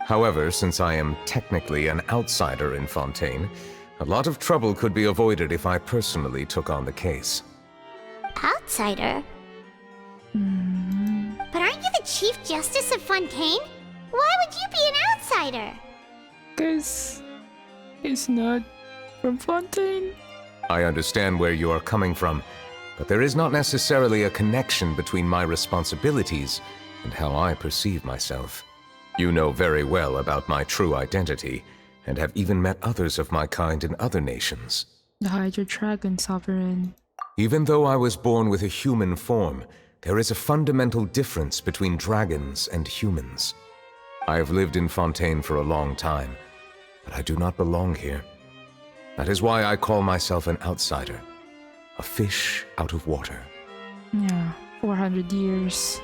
However, since I am technically an outsider in Fontaine, a lot of trouble could be avoided if I personally took on the case. Outsider? But aren't you the Chief Justice of Fontaine? Why would you be an outsider? Because he's not from Fontaine. I understand where you are coming from, but there is not necessarily a connection between my responsibilities and how I perceive myself. You know very well about my true identity, and have even met others of my kind in other nations. The Hydra Dragon Sovereign. Even though I was born with a human form, there is a fundamental difference between dragons and humans. I have lived in Fontaine for a long time, but I do not belong here. That is why I call myself an outsider. A fish out of water. Yeah, 400 years.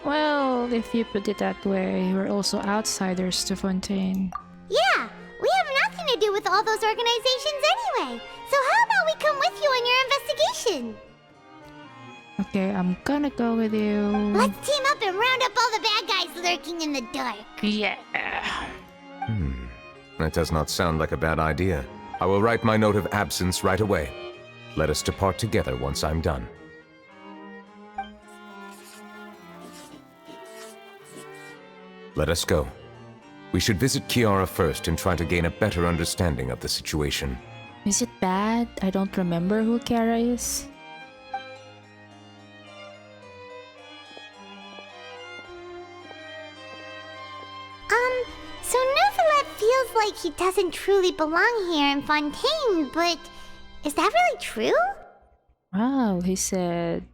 Well, if you put it that way, we're also outsiders to Fontaine. Yeah, we have nothing to do with all those organizations anyway. So how about we come with you on your investigation? Okay, I'm gonna go with you. Let's team up and round up all the bad guys lurking in the dark. Yeah. That does not sound like a bad idea. I will write my note of absence right away. Let us depart together once I'm done. Let us go. We should visit Kiara first and try to gain a better understanding of the situation. Is it bad? I don't remember who Kiara is. So Neuvilette feels like he doesn't truly belong here in Fontaine, but is that really true? Wow, he said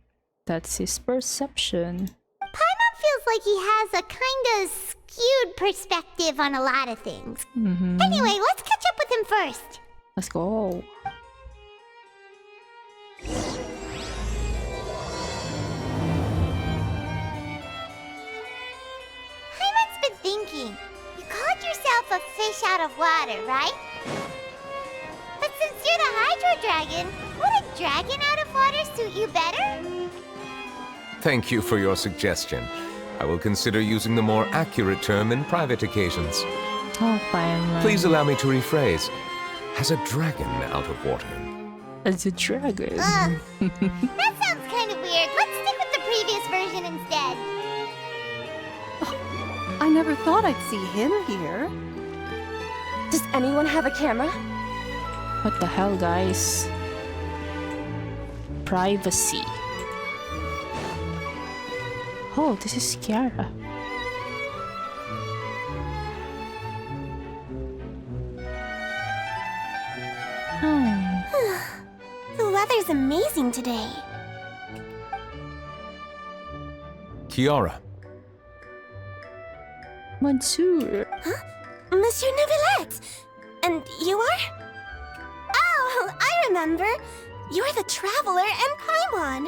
that's his perception. Paimon feels like he has a kinda skewed perspective on a lot of things. Anyway, let's catch up with him first. Let's go. Paimon's been thinking. You called yourself a fish out of water, right? But since you're the Hydro Dragon, would a dragon out of water suit you better? Thank you for your suggestion. I will consider using the more accurate term in private occasions. Oh, fine. Please allow me to rephrase. As a dragon out of water. As a dragon. That sounds kind of weird. Let's stick with the previous version instead. I never thought I'd see him here. Does anyone have a camera? What the hell, guys? Privacy. Oh, this is Kiara. The weather's amazing today. Kiara. Monsieur. Monsieur Neuvilette! And you are? Oh, I remember. You're the Traveler and Paimon.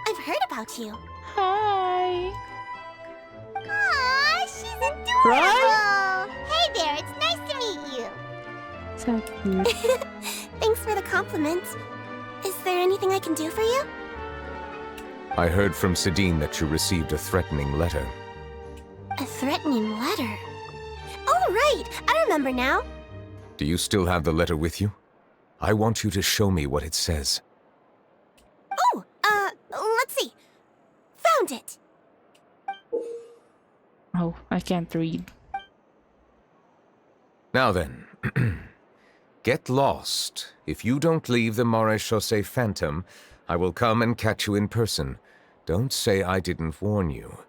I've heard about you. Hi. Aw, she's adorable! Right? Hey there, it's nice to meet you. So cute. Thanks for the compliment. Is there anything I can do for you? I heard from Sidine that you received a threatening letter. A threatening letter? Oh, right! I remember now. Do you still have the letter with you? I want you to show me what it says. Oh, let's see. Found it. Oh, I can't read. Now then, get lost. If you don't leave the Maréchaussée Phantom, I will come and catch you in person. Don't say I didn't warn you.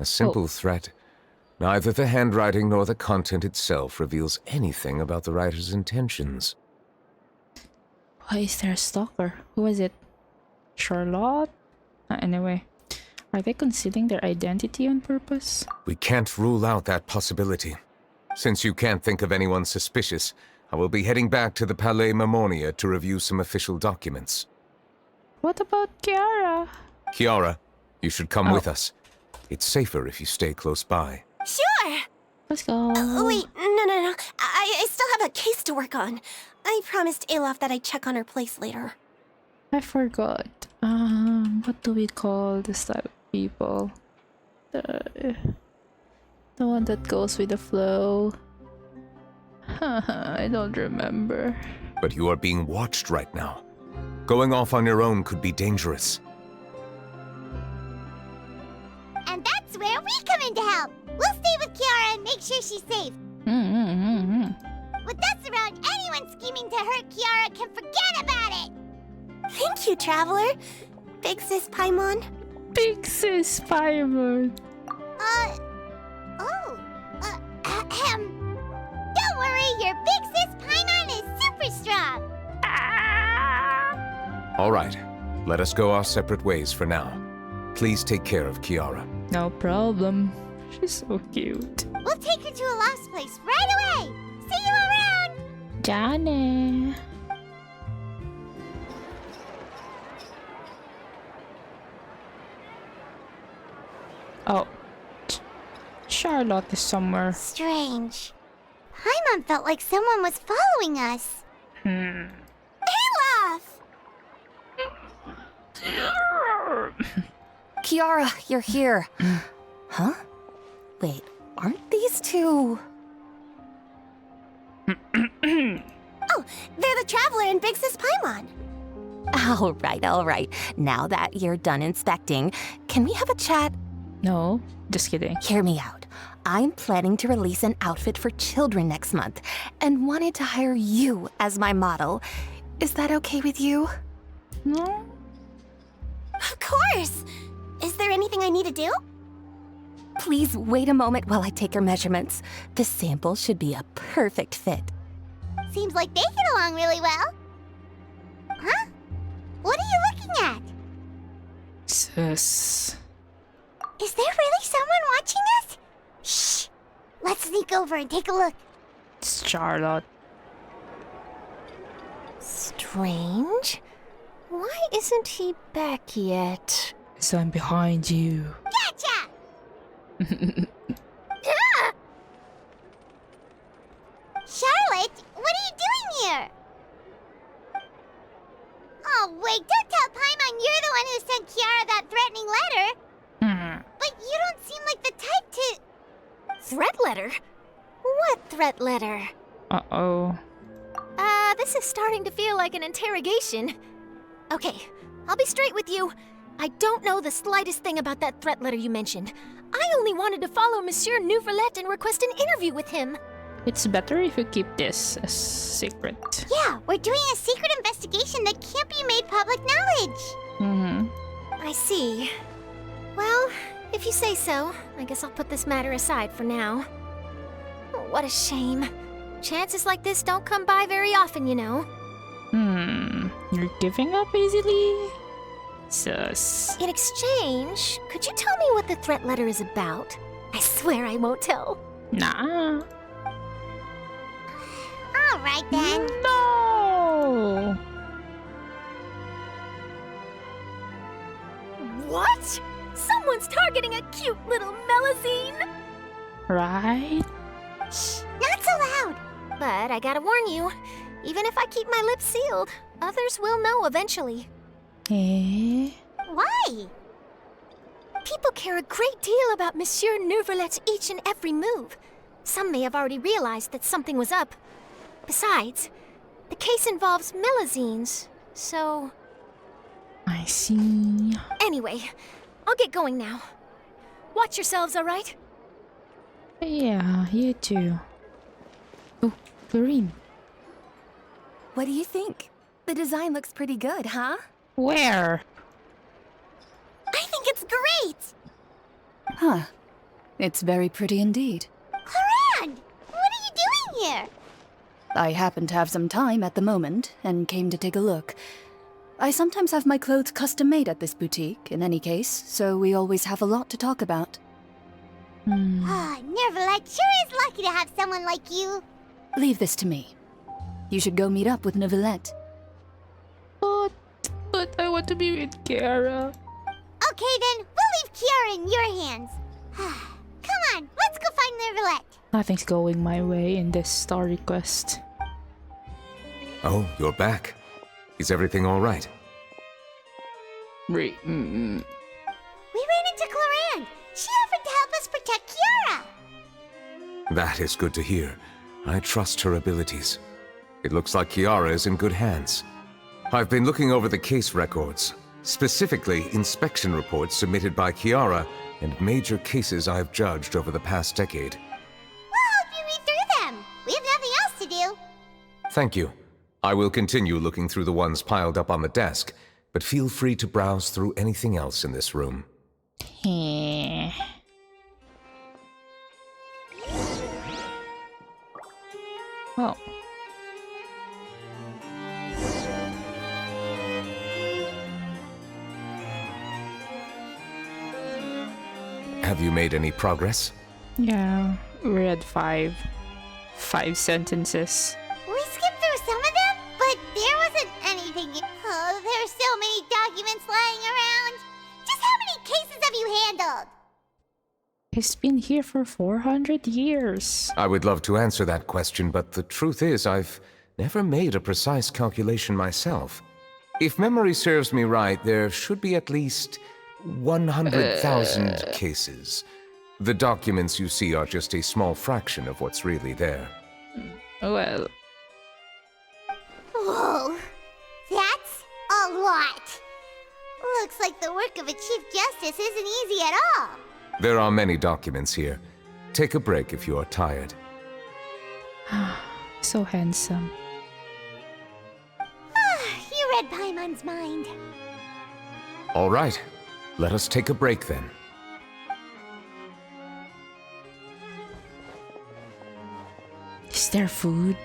A simple threat. Neither the handwriting nor the content itself reveals anything about the writer's intentions. Why is there a stalker? Who is it? Charlotte? Anyway, are they concealing their identity on purpose? We can't rule out that possibility. Since you can't think of anyone suspicious, I will be heading back to the Palais Mammonia to review some official documents. What about Kiara? Kiara, you should come with us. It's safer if you stay close by. Sure! Let's go. Wait, no. I still have a case to work on. I promised Alof that I'd check on her place later. I forgot. What do we call this type of people? The one that goes with the flow. I don't remember. But you are being watched right now. Going off on your own could be dangerous. And that's where we come in to help. We'll stay with Kiara and make sure she's safe. With us around, anyone scheming to hurt Kiara can forget about it. Thank you, Traveler. Big Sis Paimon. Big Sis Paimon. Don't worry, your Big Sis Paimon is super strong. All right, let us go our separate ways for now. Please take care of Kiara. No problem. She's so cute. We'll take her to a lost place right away. See you around. Johnny. Oh. Charlotte is somewhere. Strange. Paimon felt like someone was following us. Olaf! Kiara, you're here. Huh? Wait, aren't these two... Oh, they're the Traveler and Big Sis Paimon. All right. Now that you're done inspecting, can we have a chat? No, just kidding. Hear me out. I'm planning to release an outfit for children next month and wanted to hire you as my model. Is that okay with you? No? Of course. Is there anything I need to do? Please wait a moment while I take your measurements. The sample should be a perfect fit. Seems like they get along really well. Huh? What are you looking at? Sis. Is there really someone watching us? Shh! Let's sneak over and take a look. It's Charlotte. Strange. Why isn't he back yet? So I'm behind you. Gotcha! Ah! Charlotte, what are you doing here? Oh, wait, don't tell Paimon you're the one who sent Kiara that threatening letter. But you don't seem like the type to... Threat letter? What threat letter? Uh-oh. This is starting to feel like an interrogation. Okay, I'll be straight with you. I don't know the slightest thing about that threat letter you mentioned. I only wanted to follow Monsieur Neuvilette and request an interview with him. It's better if you keep this a secret. Yeah, we're doing a secret investigation that can't be made public knowledge. I see. Well, if you say so, I guess I'll put this matter aside for now. Oh, what a shame. Chances like this don't come by very often, you know. You're giving up easily? Sus. In exchange, could you tell me what the threat letter is about? I swear I won't tell. Nah. All right, then. No! What? Someone's targeting a cute little melazine? Right? Shh, not so loud. But I gotta warn you, even if I keep my lips sealed, others will know eventually. Eh? Why? People care a great deal about Monsieur Neuvillette's each and every move. Some may have already realized that something was up. Besides, the case involves melazines, so... I see. Anyway, I'll get going now. Watch yourselves, alright? Yeah, you too. Oh, Doreen. What do you think? The design looks pretty good, huh? Where? I think it's great. Huh. It's very pretty indeed. Cloran, what are you doing here? I happen to have some time at the moment and came to take a look. I sometimes have my clothes custom made at this boutique, in any case, so we always have a lot to talk about. Neuvilette sure is lucky to have someone like you. Leave this to me. You should go meet up with Neuvilette. But I want to be with Kiara. Okay, then, we'll leave Kiara in your hands. Come on, let's go find Neuvilette. Nothing's going my way in this story quest. Oh, you're back. Is everything all right? We ran into Cloran. She offered to help us protect Kiara. That is good to hear. I trust her abilities. It looks like Kiara is in good hands. I've been looking over the case records, specifically inspection reports submitted by Kiara and major cases I've judged over the past decade. We'll help you read through them. We have nothing else to do. Thank you. I will continue looking through the ones piled up on the desk, but feel free to browse through anything else in this room. Heh. Oh. Have you made any progress? Yeah, read 5 sentences. We skipped through some of them, but there wasn't anything. Oh, there's so many documents lying around. Just how many cases have you handled? He's been here for 400 years. I would love to answer that question, but the truth is I've never made a precise calculation myself. If memory serves me right, there should be at least 100,000 cases. The documents you see are just a small fraction of what's really there. Well, Whoa, that's a lot. Looks like the work of a Chief Justice isn't easy at all. There are many documents here. Take a break if you are tired. so handsome. You read Paimon's mind. All right, let us take a break then. Is there food?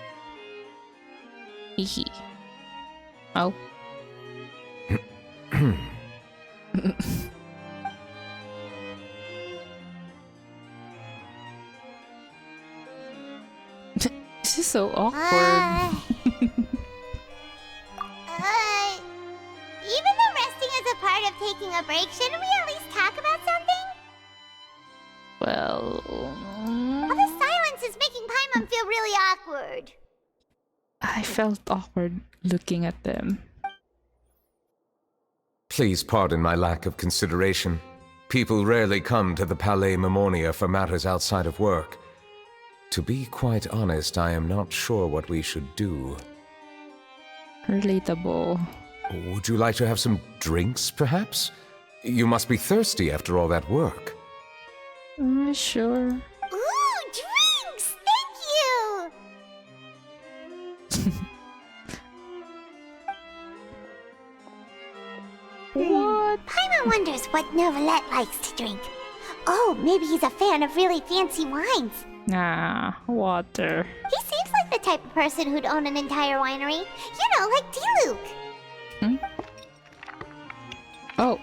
Hehe. Oh. This is so awkward. Even though resting is a part of taking a break, shouldn't we at least talk about something? Well, All the silence is making Paimon feel really awkward. I felt awkward looking at them. Please pardon my lack of consideration. People rarely come to the Palais Memonia for matters outside of work. To be quite honest, I am not sure what we should do. Relatable. Would you like to have some drinks, perhaps? You must be thirsty after all that work. Sure. Ooh, drinks! Thank you! What? Paimon wonders what Neuvilette likes to drink. Oh, maybe he's a fan of really fancy wines. Nah, water. He seems like the type of person who'd own an entire winery. You know, like D-Luke. Hmm? Oh,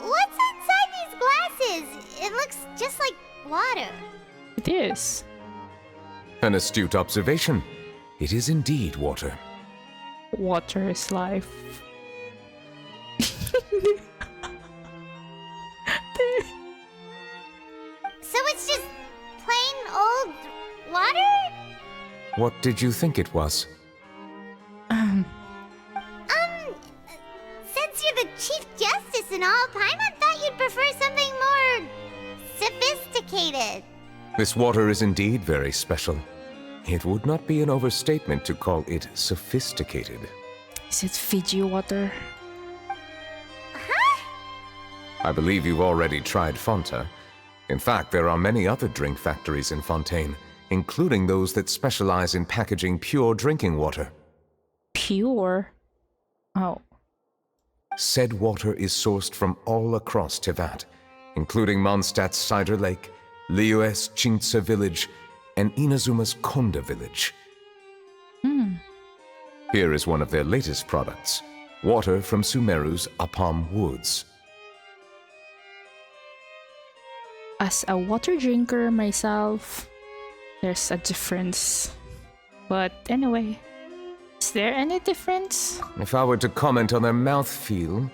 What's inside these glasses? It looks just like water. it is. An astute observation. It is indeed water. Water is life. So it's just plain old water? What did you think it was? Since you're the Chief Justice and all, Paimon thought you'd prefer something more sophisticated. This water is indeed very special. It would not be an overstatement to call it sophisticated. Is it Fiji water? Huh? I believe you've already tried Fonta. In fact, there are many other drink factories in Fontaine, including those that specialize in packaging pure drinking water. Pure? Oh. Said water is sourced from all across Tevat, including Mondstadt's Cider Lake, Liyue's Chintsa village, and Inazuma's Konda village. Here is one of their latest products, water from Sumeru's Apam Woods. As a water drinker myself, there's a difference. But anyway, is there any difference? If I were to comment on their mouthfeel,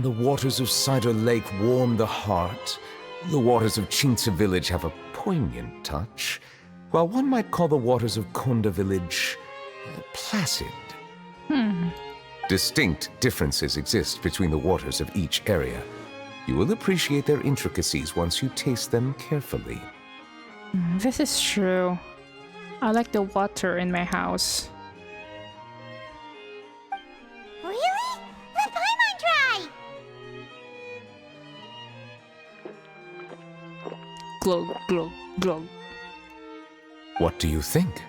the waters of Cider Lake warm the heart. The waters of Chintsa village have a poignant touch, while one might call the waters of Konda village placid. Distinct differences exist between the waters of each area. You will appreciate their intricacies once you taste them carefully. This is true. I like the water in my house. Really? Let Paimon try! Glug, glug, glug. What do you think?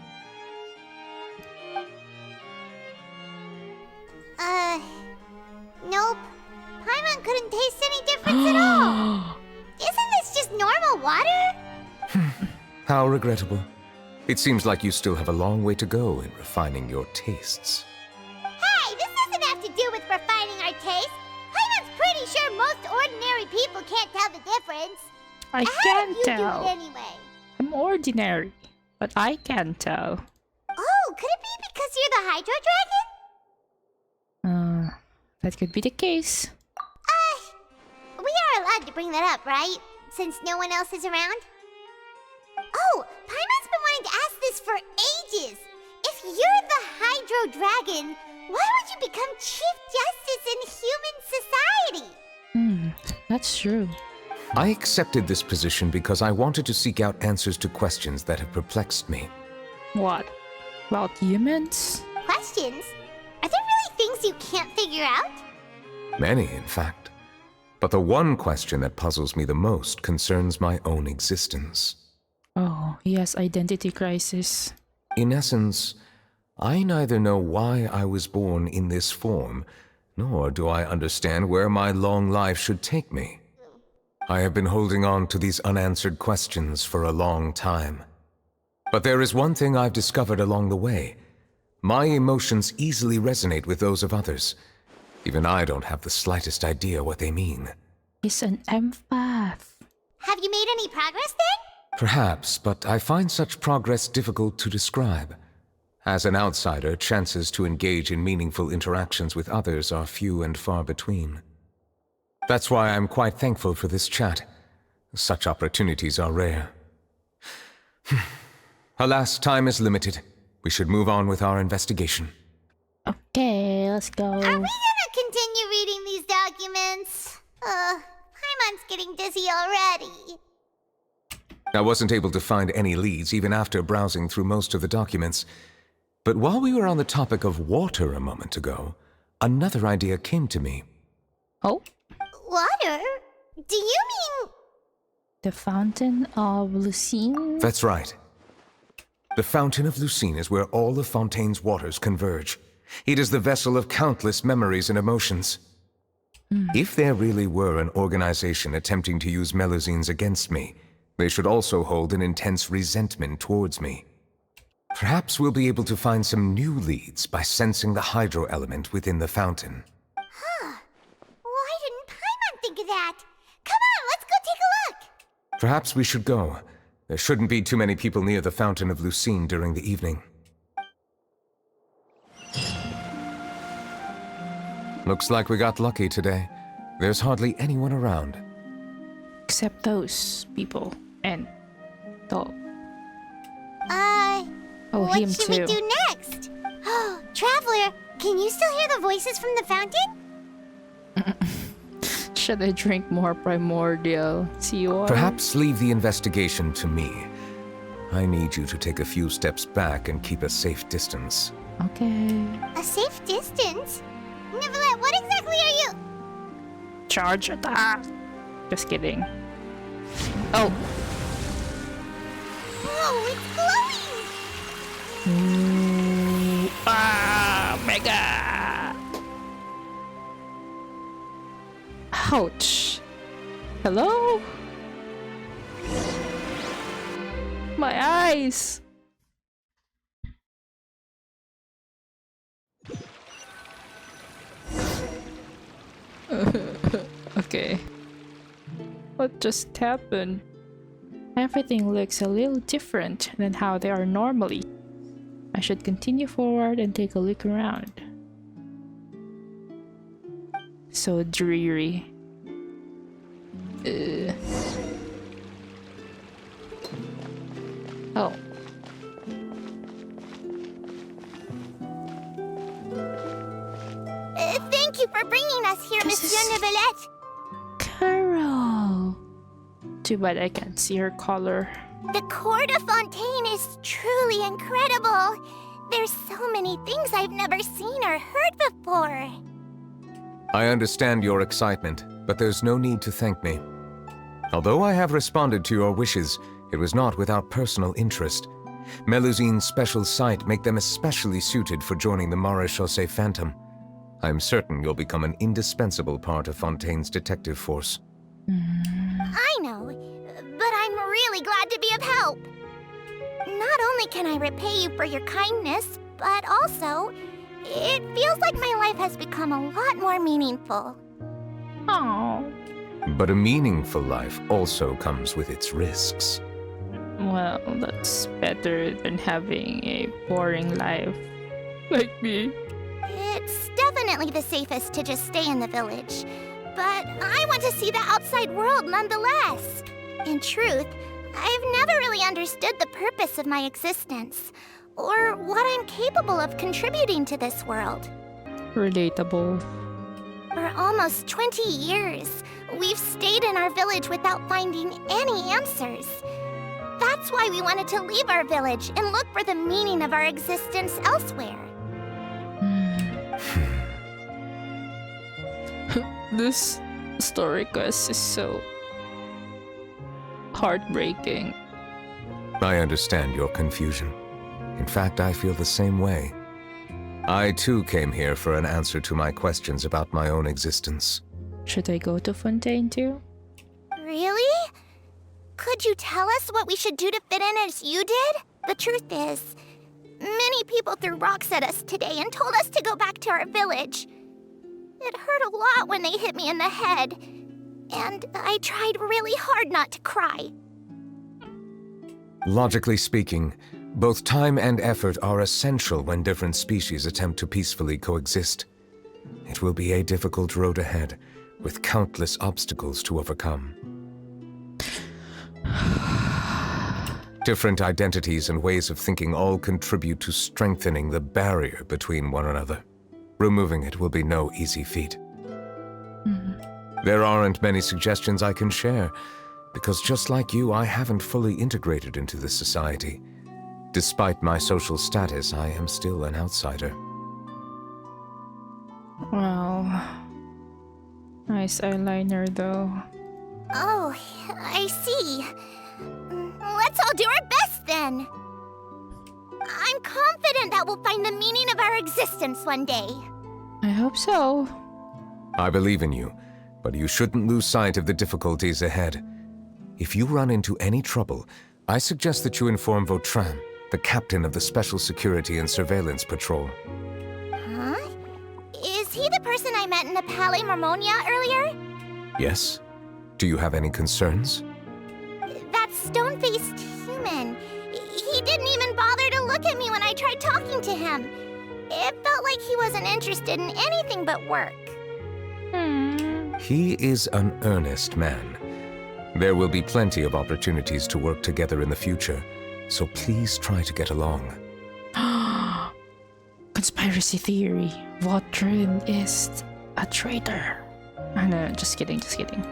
Nope. Paimon couldn't taste any difference at all. Isn't this just normal water? How regrettable. It seems like you still have a long way to go in refining your tastes. Hey, this doesn't have to do with refining our taste. Paimon's pretty sure most ordinary people can't tell the difference. I How can do you tell. do it anyway? I'm ordinary, but I can tell. Oh, could it be because you're the Hydro Dragon? That could be the case. We are allowed to bring that up, right? Since no one else is around? Oh, Paimon's been wanting to ask this for ages. If you're the Hydro Dragon, why would you become Chief Justice in human society? That's true. I accepted this position because I wanted to seek out answers to questions that have perplexed me. What? About humans? Questions? Are there really things you can't figure out? Many, in fact. But the one question that puzzles me the most concerns my own existence. Oh, yes, identity crisis. In essence, I neither know why I was born in this form, nor do I understand where my long life should take me. I have been holding on to these unanswered questions for a long time. But there is one thing I've discovered along the way. My emotions easily resonate with those of others. Even I don't have the slightest idea what they mean. He's an empath. Have you made any progress then? Perhaps, but I find such progress difficult to describe. As an outsider, chances to engage in meaningful interactions with others are few and far between. That's why I'm quite thankful for this chat. Such opportunities are rare. Alas, time is limited. We should move on with our investigation. Okay, let's go. Are we gonna continue reading these documents? Paimon's getting dizzy already. I wasn't able to find any leads even after browsing through most of the documents. But while we were on the topic of water a moment ago, another idea came to me. Oh, Water? Do you mean... the Fountain of Lucine? That's right. The Fountain of Lucine is where all of Fontaine's waters converge. It is the vessel of countless memories and emotions. If there really were an organization attempting to use Melusines against me, they should also hold an intense resentment towards me. Perhaps we'll be able to find some new leads by sensing the hydro element within the fountain. Why didn't Paimon think of that? Come on, let's go take a look! Perhaps we should go. There shouldn't be too many people near the Fountain of Lucine during the evening. Looks like we got lucky today. There's hardly anyone around. Except those people. And dog. Oh, what him should too. we do next? Oh, Traveler, can you still hear the voices from the fountain? Should I drink more primordial? See what? Perhaps leave the investigation to me. I need you to take a few steps back and keep a safe distance. Okay. A safe distance? Neuvilette, what exactly are you... Charge attack. Just kidding. Oh. Oh, it's glowing! Ah, mega. Ouch. Hello? My eyes. Okay. What just happened? Everything looks a little different than how they are normally. I should continue forward and take a look around. So dreary. Oh. Thank you for bringing us here, This Monsieur is- Neuvilette. Kara. Too bad I can't see her color. The court of Fontaine is truly incredible. There's so many things I've never seen or heard before. I understand your excitement, but there's no need to thank me. Although I have responded to your wishes, it was not without personal interest. Melusine's special sight make them especially suited for joining the Maréchaussée Phantom. I'm certain you'll become an indispensable part of Fontaine's detective force. I know, but I'm really glad to be of help. Not only can I repay you for your kindness, but also, it feels like my life has become a lot more meaningful. Oh. But a meaningful life also comes with its risks. Well, that's better than having a boring life. Like me. It's definitely the safest to just stay in the village, but I want to see the outside world nonetheless. In truth, I've never really understood the purpose of my existence, or what I'm capable of contributing to this world. Relatable. For almost 20 years, we've stayed in our village without finding any answers. That's why we wanted to leave our village and look for the meaning of our existence elsewhere. This story quest is so heartbreaking. I understand your confusion. In fact, I feel the same way. I too came here for an answer to my questions about my own existence. Should I go to Fontaine too? Really? Could you tell us what we should do to fit in as you did? The truth is, many people threw rocks at us today and told us to go back to our village. It hurt a lot when they hit me in the head, and I tried really hard not to cry. Logically speaking, both time and effort are essential when different species attempt to peacefully coexist. It will be a difficult road ahead, with countless obstacles to overcome. Different identities and ways of thinking all contribute to strengthening the barrier between one another. Removing it will be no easy feat. There aren't many suggestions I can share, because just like you, I haven't fully integrated into this society. Despite my social status, I am still an outsider. Well, nice eyeliner though. Oh, I see. Let's all do our best then. I'm confident that we'll find the meaning of our existence one day. I hope so. I believe in you, but you shouldn't lose sight of the difficulties ahead. If you run into any trouble, I suggest that you inform Vautrin, the captain of the Special Security and Surveillance Patrol. Huh? Is he the person I met in the Palais Marmonia earlier? Yes? Do you have any concerns? That stone-faced human. He didn't even bother to look at me when I tried talking to him. It felt like he wasn't interested in anything but work. He is an earnest man. There will be plenty of opportunities to work together in the future, so please try to get along. Conspiracy theory. Vautrin is a traitor. No, just kidding, just kidding.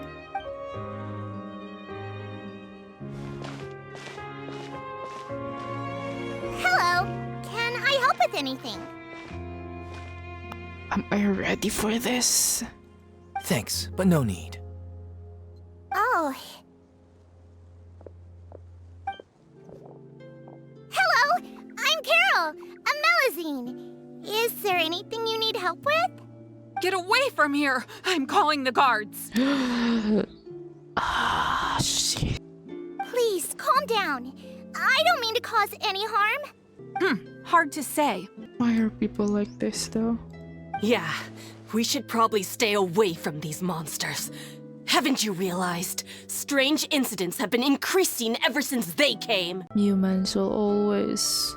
Hello. Can I help with anything? Am I ready for this? Thanks, but no need. Oh. Hello. I'm Carol. A Melusine. Is there anything you need help with? Get away from here! I'm calling the guards! Ah, shit. Please, calm down. I don't mean to cause any harm. Hard to say. Why are people like this though? Yeah, we should probably stay away from these monsters. Haven't you realized? Strange incidents have been increasing ever since they came. Humans will always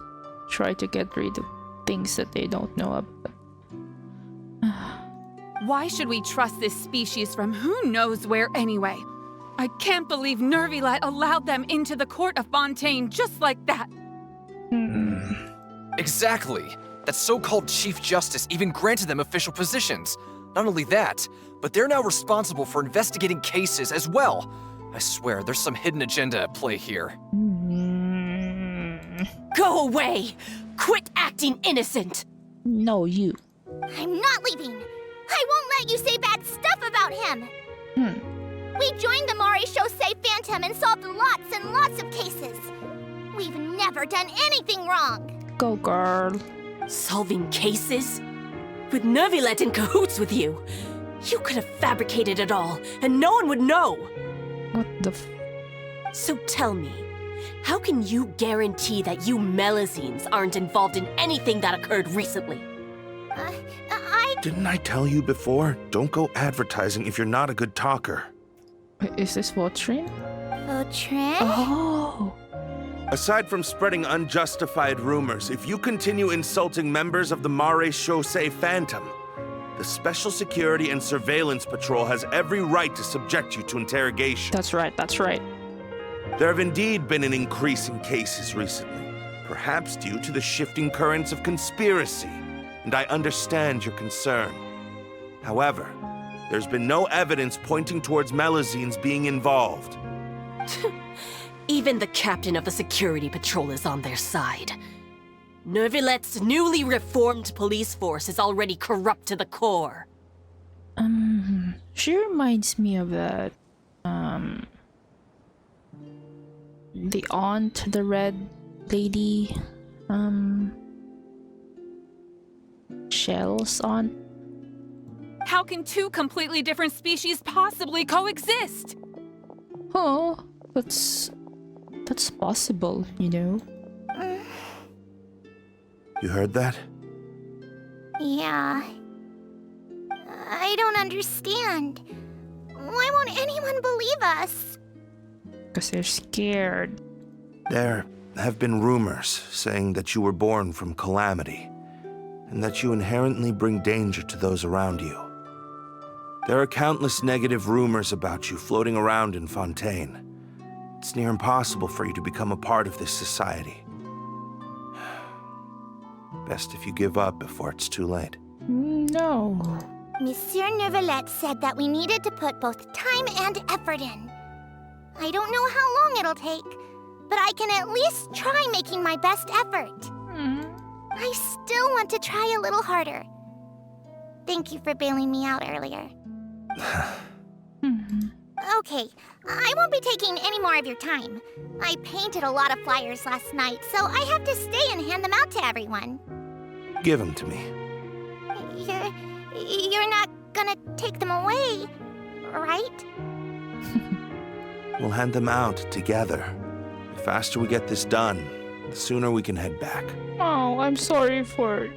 try to get rid of things that they don't know about. Why should we trust this species from who knows where anyway? I can't believe Neuvilette allowed them into the court of Fontaine just like that. Exactly! That so-called Chief Justice even granted them official positions. Not only that, but they're now responsible for investigating cases as well. I swear, there's some hidden agenda at play here. Go away! Quit acting innocent! No, you. I'm not leaving. I won't let you say bad stuff about him. We joined the Maréchaussée Phantom and solved lots and lots of cases. We've never done anything wrong. Go, girl. Solving cases? With Neuvilette in cahoots with you? You could have fabricated it all, and no one would know! What the So tell me, how can you guarantee that you Melazines aren't involved in anything that occurred recently? Didn't I tell you before? Don't go advertising if you're not a good talker. Is this Vautrin? Vautrin? Oh. Aside from spreading unjustified rumors, if you continue insulting members of the Maréchaussée Phantom, the Special Security and Surveillance Patrol has every right to subject you to interrogation. That's right, that's right. There have indeed been an increase in cases recently, perhaps due to the shifting currents of conspiracy, and I understand your concern. However, there's been no evidence pointing towards Melazines being involved. Even the captain of the security patrol is on their side. Neuvilette's newly reformed police force is already corrupt to the core. She reminds me of that, the aunt, the red lady, Shell's aunt. How can two completely different species possibly coexist? Oh, that's possible, you know. You heard that? Yeah. I don't understand. Why won't anyone believe us? Because they're scared. There have been rumors saying that you were born from calamity, and that you inherently bring danger to those around you. There are countless negative rumors about you floating around in Fontaine. It's near impossible for you to become a part of this society. Best if you give up before it's too late. No. Monsieur Neuvilette said that we needed to put both time and effort in. I don't know how long it'll take, but I can at least try making my best effort. I still want to try a little harder. Thank you for bailing me out earlier. Okay, I won't be taking any more of your time. I painted a lot of flyers last night, so I have to stay and hand them out to everyone. Give them to me. You're not gonna take them away, right? We'll hand them out together. The faster we get this done, the sooner we can head back. Oh, I'm sorry for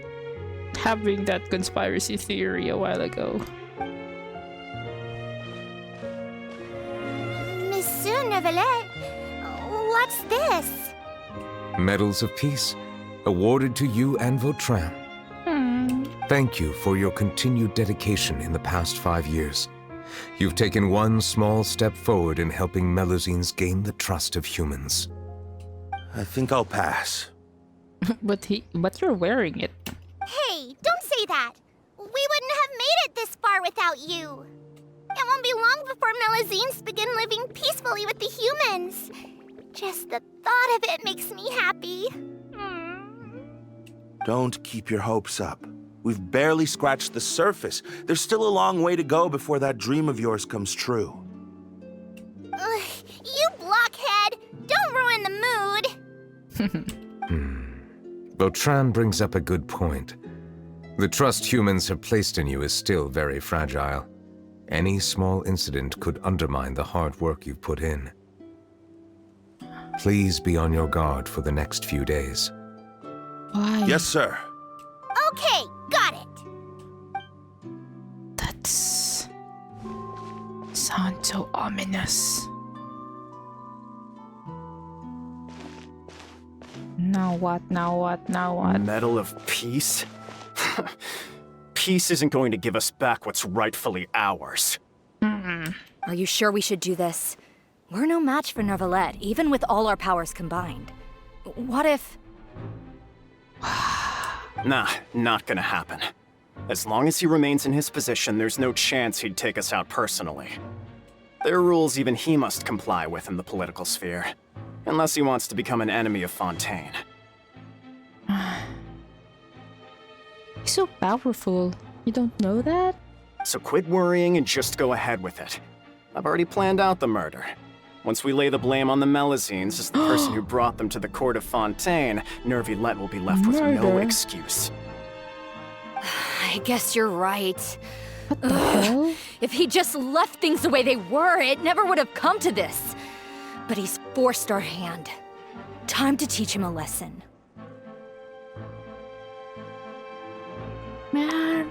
having that conspiracy theory a while ago. Monsieur Neuvilette, what's this? Medals of Peace, awarded to you and Vautrin. Thank you for your continued dedication in the past 5 years. You've taken one small step forward in helping Melazines gain the trust of humans. I think I'll pass. But you're wearing it. Hey, don't say that. We wouldn't have made it this far without you. It won't be long before Melazines begin living peacefully with the humans. Just the thought of it makes me happy. Don't keep your hopes up. We've barely scratched the surface. There's still a long way to go before that dream of yours comes true. You blockhead! Don't ruin the mood! Vautrin brings up a good point. The trust humans have placed in you is still very fragile. Any small incident could undermine the hard work you've put in. Please be on your guard for the next few days. Why? Yes, sir. Okay, got it. That's... sounds so ominous. Now what, now what, now what? Medal of Peace? Peace isn't going to give us back what's rightfully ours. Are you sure we should do this? We're no match for Neuvilette, even with all our powers combined. What if... Nah, not gonna happen. As long as he remains in his position, there's no chance he'd take us out personally. There are rules even he must comply with in the political sphere. Unless he wants to become an enemy of Fontaine. He's so powerful. You don't know that? So quit worrying and just go ahead with it. I've already planned out the murder. Once we lay the blame on the Melazines as the person who brought them to the court of Fontaine, Neuvilette will be left with no excuse. I guess you're right. What the hell? If he just left things the way they were, it never would have come to this. But he's forced our hand. Time to teach him a lesson. Man,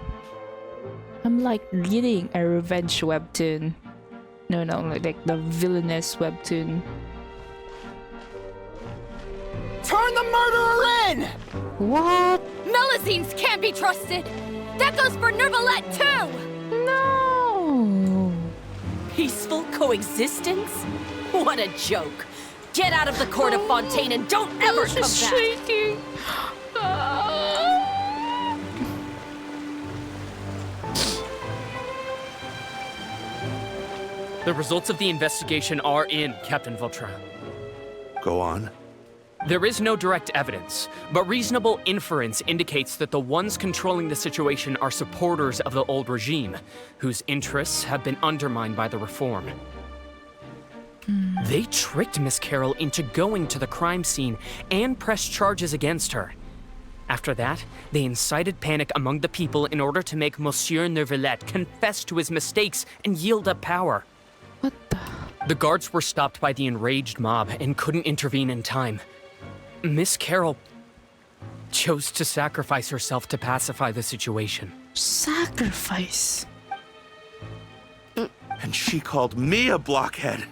I'm like reading a revenge webtoon. No, like the villainous webtoon. Turn the murderer in! What? Melazines can't be trusted! That goes for Neuvilette too! No! Peaceful coexistence? What a joke. Get out of the court of Fontaine and don't ever come back! Shaking. The results of the investigation are in, Captain Vautrin. Go on. There is no direct evidence, but reasonable inference indicates that the ones controlling the situation are supporters of the old regime, whose interests have been undermined by the reform. They tricked Miss Carroll into going to the crime scene and pressed charges against her. After that, they incited panic among the people in order to make Monsieur Neuvilette confess to his mistakes and yield up power. What the? The guards were stopped by the enraged mob and couldn't intervene in time. Miss Carroll chose to sacrifice herself to pacify the situation. Sacrifice? And she called me a blockhead.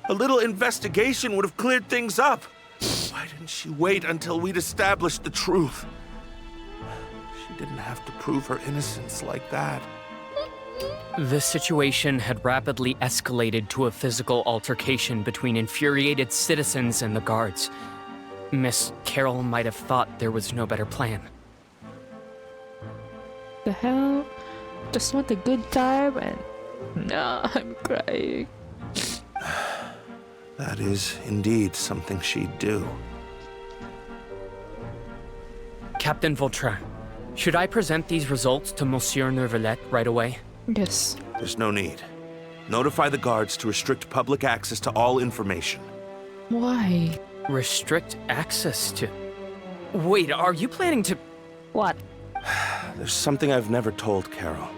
A little investigation would have cleared things up. Why didn't she wait until we'd established the truth? She didn't have to prove her innocence like that. The situation had rapidly escalated to a physical altercation between infuriated citizens and the guards. Miss Carroll might have thought there was no better plan. The hell? Just want a good time and... No, I'm crying. That is indeed something she'd do. Captain Vautrin, should I present these results to Monsieur Neuvilette right away? Yes. There's no need. Notify the guards to restrict public access to all information. Why? Restrict access to... Wait, are you planning to... What? There's something I've never told Carol.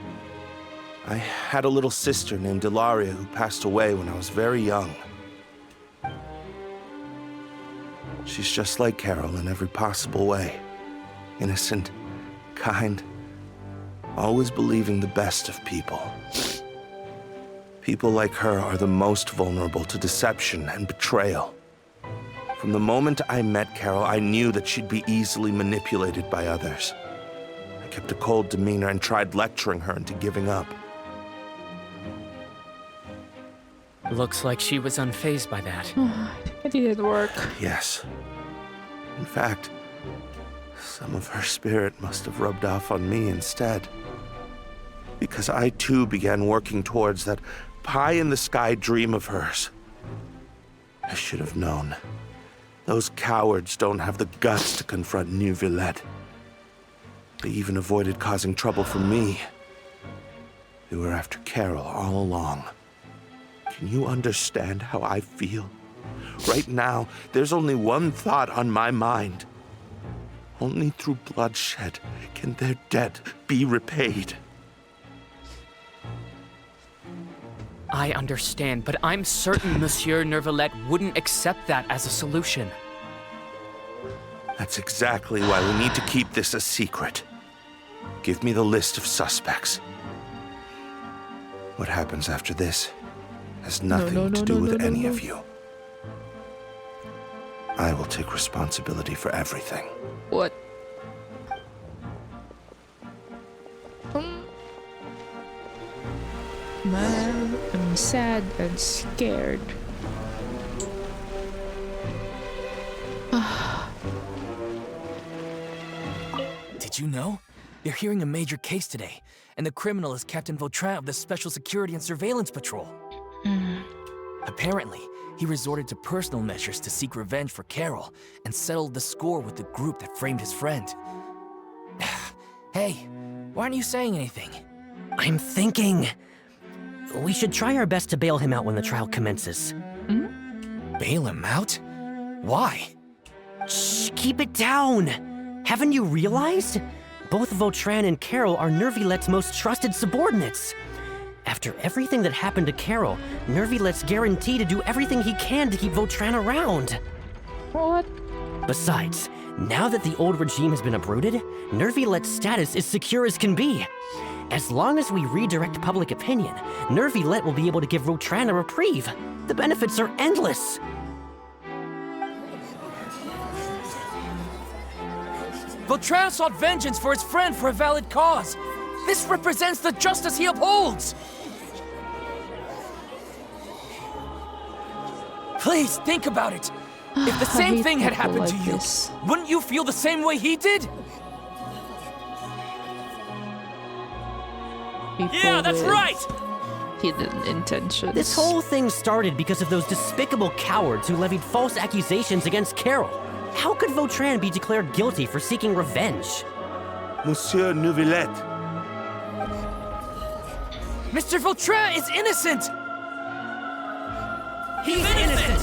I had a little sister named Ilaria who passed away when I was very young. She's just like Carol in every possible way. Innocent, kind, always believing the best of people. People like her are the most vulnerable to deception and betrayal. From the moment I met Carol, I knew that she'd be easily manipulated by others. I kept a cold demeanor and tried lecturing her into giving up. Looks like she was unfazed by that. It didn't work. Yes. In fact, some of her spirit must have rubbed off on me instead. Because I too began working towards that pie-in-the-sky dream of hers. I should have known. Those cowards don't have the guts to confront Neuvilette. They even avoided causing trouble for me. They were after Carol all along. Can you understand how I feel? Right now, there's only one thought on my mind. Only through bloodshed can their debt be repaid. I understand, but I'm certain Monsieur Neuvilette wouldn't accept that as a solution. That's exactly why we need to keep this a secret. Give me the list of suspects. What happens after this has nothing to do with any of you. I will take responsibility for everything. What? Man, I'm sad and scared. Did you know? They're hearing a major case today, and the criminal is Captain Vautrin of the Special Security and Surveillance Patrol. Apparently, he resorted to personal measures to seek revenge for Carol and settled the score with the group that framed his friend. Hey, why aren't you saying anything? I'm thinking... we should try our best to bail him out when the trial commences. Bail him out? Why? Shh, keep it down! Haven't you realized? Both Vautrin and Carol are Neuvillette's most trusted subordinates. After everything that happened to Carol, Neuvillette's guaranteed to do everything he can to keep Vautrin around. What? Besides, now that the old regime has been uprooted, Neuvillette's status is secure as can be. As long as we redirect public opinion, Neuvilette will be able to give Vautrin a reprieve. The benefits are endless. Vautrin sought vengeance for his friend for a valid cause. This represents the justice he upholds! Please, think about it. If the same thing had happened to you, wouldn't you feel the same way he did? Yeah, that's right! Hidden intentions. This whole thing started because of those despicable cowards who levied false accusations against Carol. How could Vautrin be declared guilty for seeking revenge? Monsieur Neuvilette. Mr. Vautrin is innocent! He's innocent!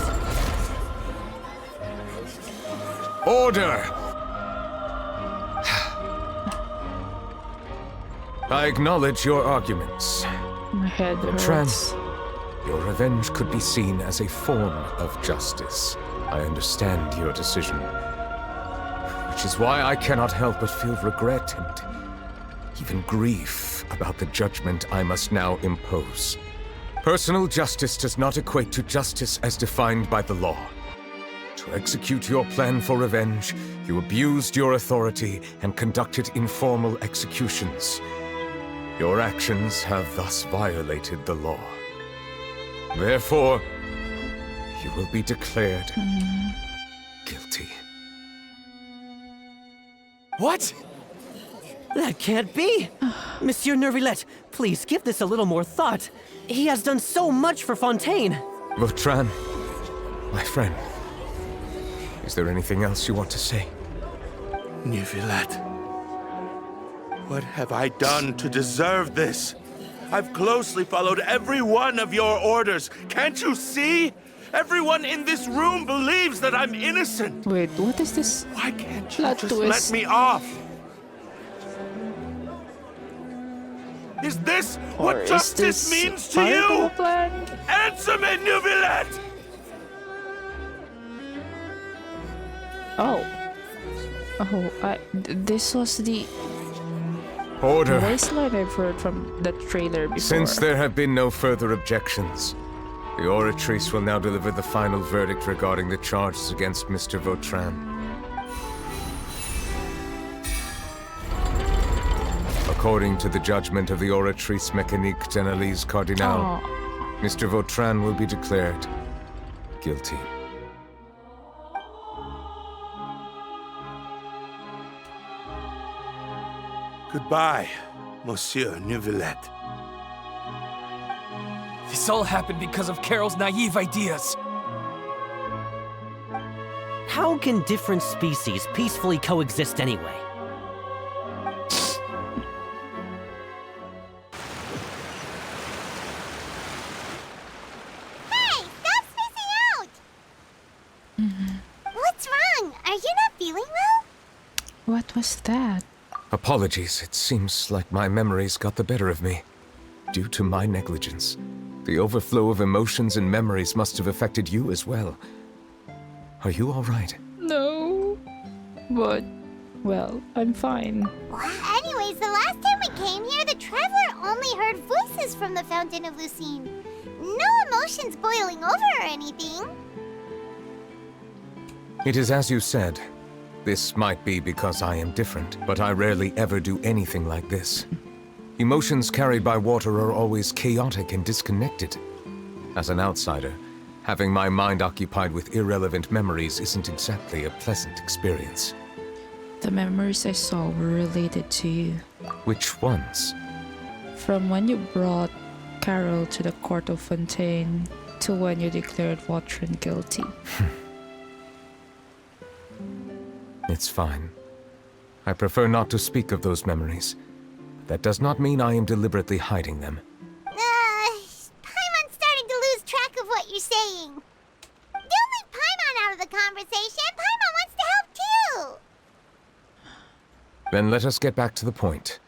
Order! I acknowledge your arguments. My head Vautrin, hurts. your revenge could be seen as a form of justice. I understand your decision, which is why I cannot help but feel regret and even grief about the judgment I must now impose. Personal justice does not equate to justice as defined by the law. To execute your plan for revenge, you abused your authority and conducted informal executions. Your actions have thus violated the law. Therefore, you will be declared guilty. What? That can't be! Monsieur Neuvilette, please give this a little more thought. He has done so much for Fontaine. Vautrin, my friend, is there anything else you want to say? Neuvilette, what have I done to deserve this? I've closely followed every one of your orders. Can't you see? Everyone in this room believes that I'm innocent. Wait, what is this? Why can't you just let me off? Is this what justice means to you? Answer me, Neuvilette! Oh. This was the Order. wasteland I've heard from the trailer before. Since there have been no further objections, the Oratrice will now deliver the final verdict regarding the charges against Mr. Vautrin. According to the judgment of the Oratrice Mécanique d'Analyse Cardinal, Mr. Vautrin will be declared guilty. Goodbye, Monsieur Neuvilette. This all happened because of Carol's naive ideas. How can different species peacefully coexist anyway? Hey, stop spacing out! What's wrong? Are you not feeling well? What was that? Apologies, it seems like my memories got the better of me. Due to my negligence. The overflow of emotions and memories must have affected you as well. Are you all right? No. But, well, I'm fine. Anyways, the last time we came here, the Traveler only heard voices from the Fountain of Lucine. No emotions boiling over or anything. It is as you said. This might be because I am different, but I rarely ever do anything like this. Emotions carried by water are always chaotic and disconnected. As an outsider, having my mind occupied with irrelevant memories isn't exactly a pleasant experience. The memories I saw were related to you. Which ones? From when you brought Carol to the court of Fontaine to when you declared Vautrin guilty. It's fine. I prefer not to speak of those memories. That does not mean I am deliberately hiding them. Paimon's starting to lose track of what you're saying. Don't leave Paimon out of the conversation. Paimon wants to help too. Then let us get back to the point.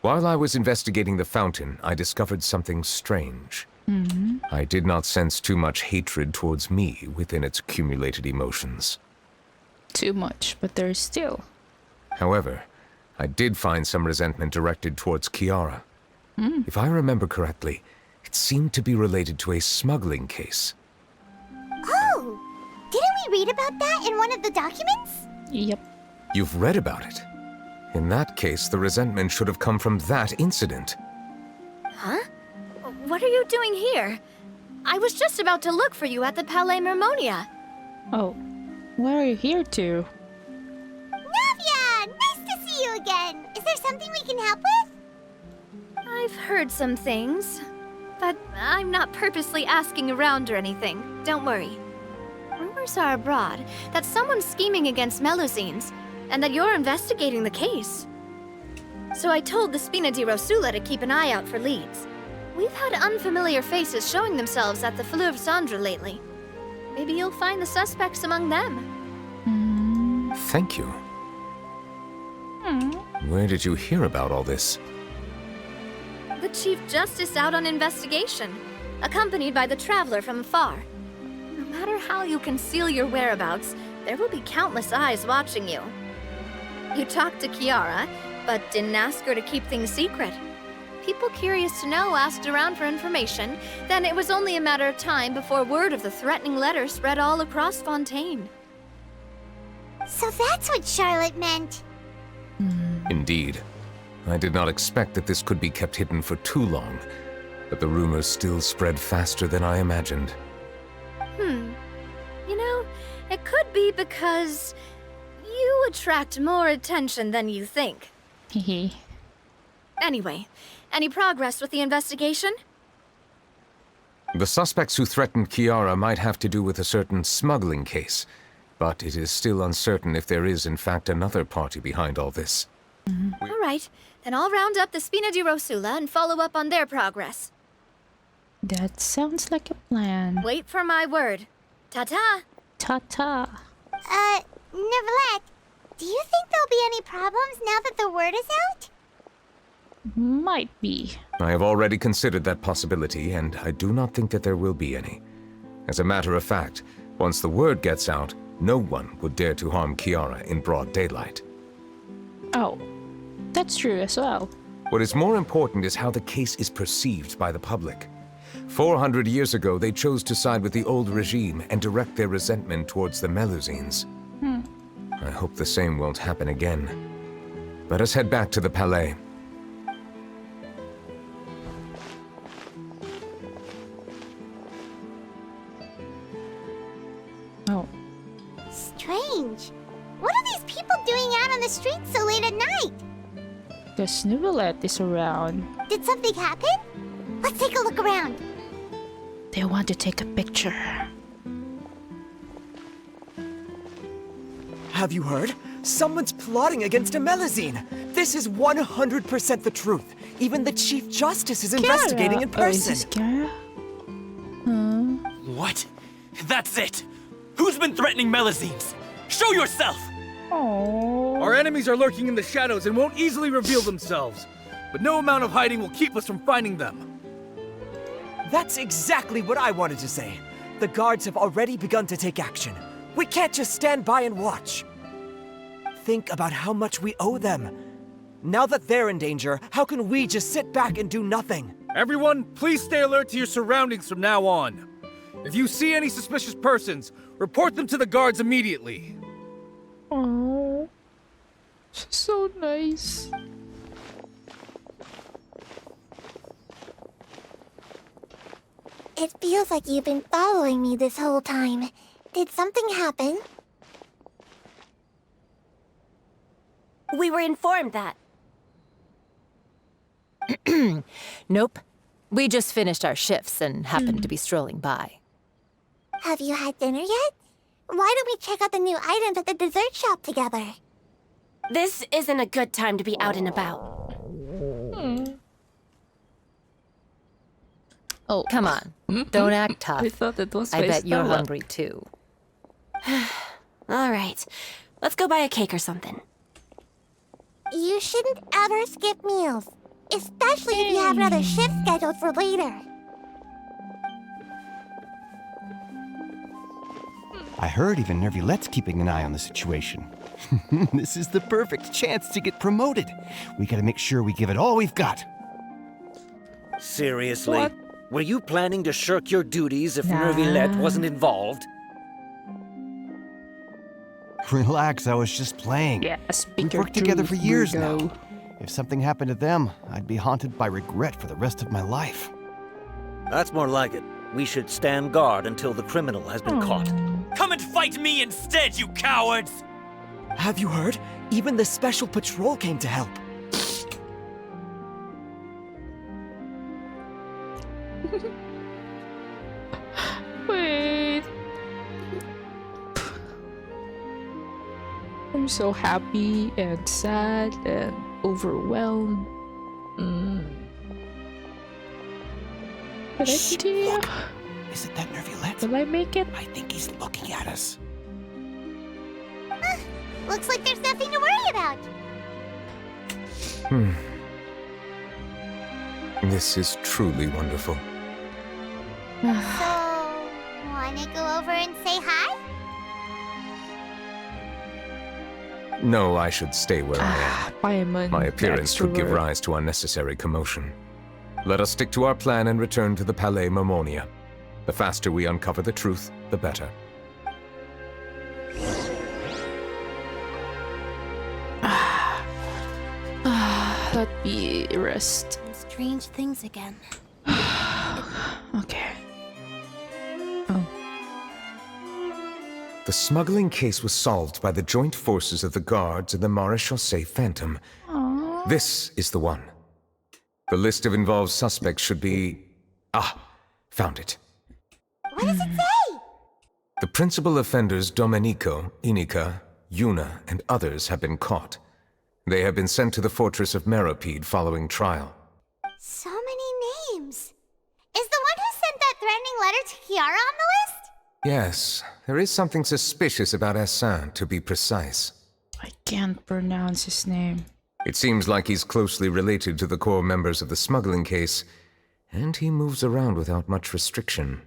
While I was investigating the fountain, I discovered something strange. I did not sense too much hatred towards me within its accumulated emotions. Too much, but there's still. However, I did find some resentment directed towards Kiara. If I remember correctly, it seemed to be related to a smuggling case. Oh! Didn't we read about that in one of the documents? Yep. You've read about it. In that case, the resentment should have come from that incident. Huh? What are you doing here? I was just about to look for you at the Palais Mermonia. Oh, where are you here to? Navia! Nice to see you again! Is there something we can help with? I've heard some things, but I'm not purposely asking around or anything. Don't worry. Rumors are abroad that someone's scheming against Melusines, and that you're investigating the case. So I told the Spina di Rosula to keep an eye out for leads. We've had unfamiliar faces showing themselves at the Fleuve Cendre lately. Maybe you'll find the suspects among them. Thank you. Where did you hear about all this? The Chief Justice out on investigation, accompanied by the Traveler from afar. No matter how you conceal your whereabouts, there will be countless eyes watching you. You talked to Kiara, but didn't ask her to keep things secret. People curious to know asked around for information, then it was only a matter of time before word of the threatening letter spread all across Fontaine. So that's what Charlotte meant. Indeed. I did not expect that this could be kept hidden for too long, but the rumors still spread faster than I imagined. You know, it could be because you attract more attention than you think. Anyway, any progress with the investigation? The suspects who threatened Kiara might have to do with a certain smuggling case, but it is still uncertain if there is in fact another party behind all this. All right, then I'll round up the Spina di Rosula and follow up on their progress. That sounds like a plan. Wait for my word. Ta-ta! Ta-ta. Neuvilette, do you think there'll be any problems now that the word is out? Might be. I have already considered that possibility, and I do not think that there will be any. As a matter of fact, once the word gets out, no one would dare to harm Kiara in broad daylight. Oh, that's true as well. What is more important is how the case is perceived by the public. 400 years ago, they chose to side with the old regime and direct their resentment towards the Melusines. I hope the same won't happen again. Let us head back to the Palais. Oh. Strange. What are these people doing out on the streets so late at night? Because Neuvilette is around. Did something happen? Let's take a look around. They want to take a picture. Have you heard? Someone's plotting against a Melusine. This is 100% the truth. Even the Chief Justice is investigating in person. Oh, is this Kiara? What? That's it! Who's been threatening Melusines? Show yourself! Oh. Our enemies are lurking in the shadows and won't easily reveal themselves. But no amount of hiding will keep us from finding them. That's exactly what I wanted to say. The guards have already begun to take action. We can't just stand by and watch. Think about how much we owe them. Now that they're in danger, how can we just sit back and do nothing? Everyone, please stay alert to your surroundings from now on. If you see any suspicious persons, report them to the guards immediately. Oh, she's so nice. It feels like you've been following me this whole time. Did something happen? We were informed that. Nope. We just finished our shifts and happened to be strolling by. Have you had dinner yet? Why don't we check out the new items at the dessert shop together? This isn't a good time to be out and about. Oh. Come on. Don't act tough. I thought it was I bet you're Stella. hungry too. All right. Let's go buy a cake or something. You shouldn't ever skip meals, especially if you have another shift scheduled for later. I heard even Neuvilette's keeping an eye on the situation. This is the perfect chance to get promoted. We gotta make sure we give it all we've got. Seriously? What? Were you planning to shirk your duties if Nah. Neuvilette wasn't involved? Relax, I was just playing. Yeah, We've worked together for years now. If something happened to them, I'd be haunted by regret for the rest of my life. That's more like it. We should stand guard until the criminal has been caught. Come and fight me instead, you cowards! Have you heard? Even the special patrol came to help. Wait. I'm so happy and sad and overwhelmed. Good idea. Is it that Neuvilette? Will I make it? I think he's looking at us. Looks like there's nothing to worry about. This is truly wonderful. So, wanna go over and say hi? No, I should stay where I am. My appearance could give extrovert. rise to unnecessary commotion. Let us stick to our plan and return to the Palais Mermonia. The faster we uncover the truth, the better. Let me rest. Strange things again. Okay. The smuggling case was solved by the joint forces of the guards and the Maréchaussée Phantom. This is the one. The list of involved suspects should be... found it. What does it say? The principal offenders Domenico, Inica, Yuna, and others have been caught. They have been sent to the fortress of Meropide following trial. So many names. Is the one who sent that threatening letter to Kiara on the list? Yes, there is something suspicious about Hassan, to be precise. I can't pronounce his name. It seems like he's closely related to the core members of the smuggling case, and he moves around without much restriction.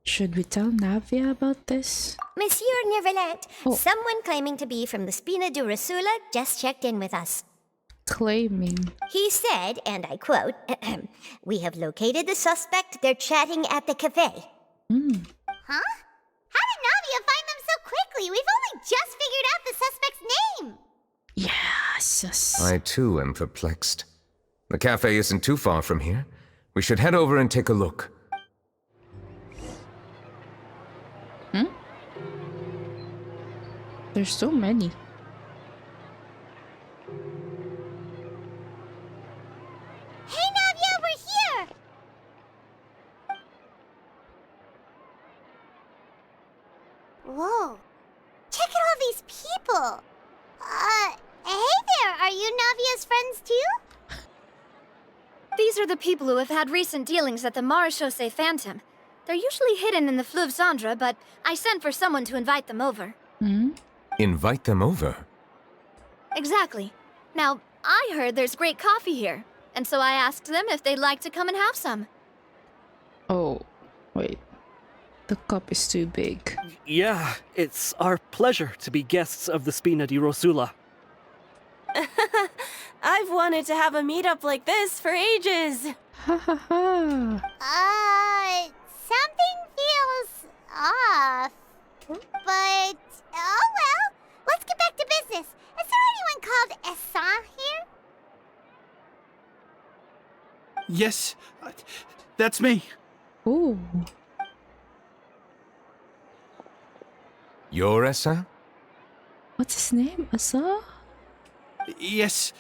Should we tell Navia about this? Monsieur Neuvilette, someone claiming to be from the Spina di Rosula just checked in with us. Claiming. He said, and I quote, "We have located the suspect. They're chatting at the cafe." Huh? How did Navia find them so quickly? We've only just figured out the suspect's name. Yes. I too am perplexed. The cafe isn't too far from here. We should head over and take a look. There's so many. Hey, Navia, we're here! Whoa. Check out all these people. Hey there, are you Navia's friends too? These are the people who have had recent dealings at the Maréchaussée Phantom. They're usually hidden in the Fleuve Cendre, but I sent for someone to invite them over. Invite them over? Exactly. Now, I heard there's great coffee here, and so I asked them if they'd like to come and have some. Oh, wait. The cup is too big. Yeah, it's our pleasure to be guests of the Spina di Rosula. I've wanted to have a meetup like this for ages. Something feels off. But, oh well. Let's get back to business. Is there anyone called Hassan here? Yes, that's me. Ooh. You're Essa? What's his name? Asa? Yes,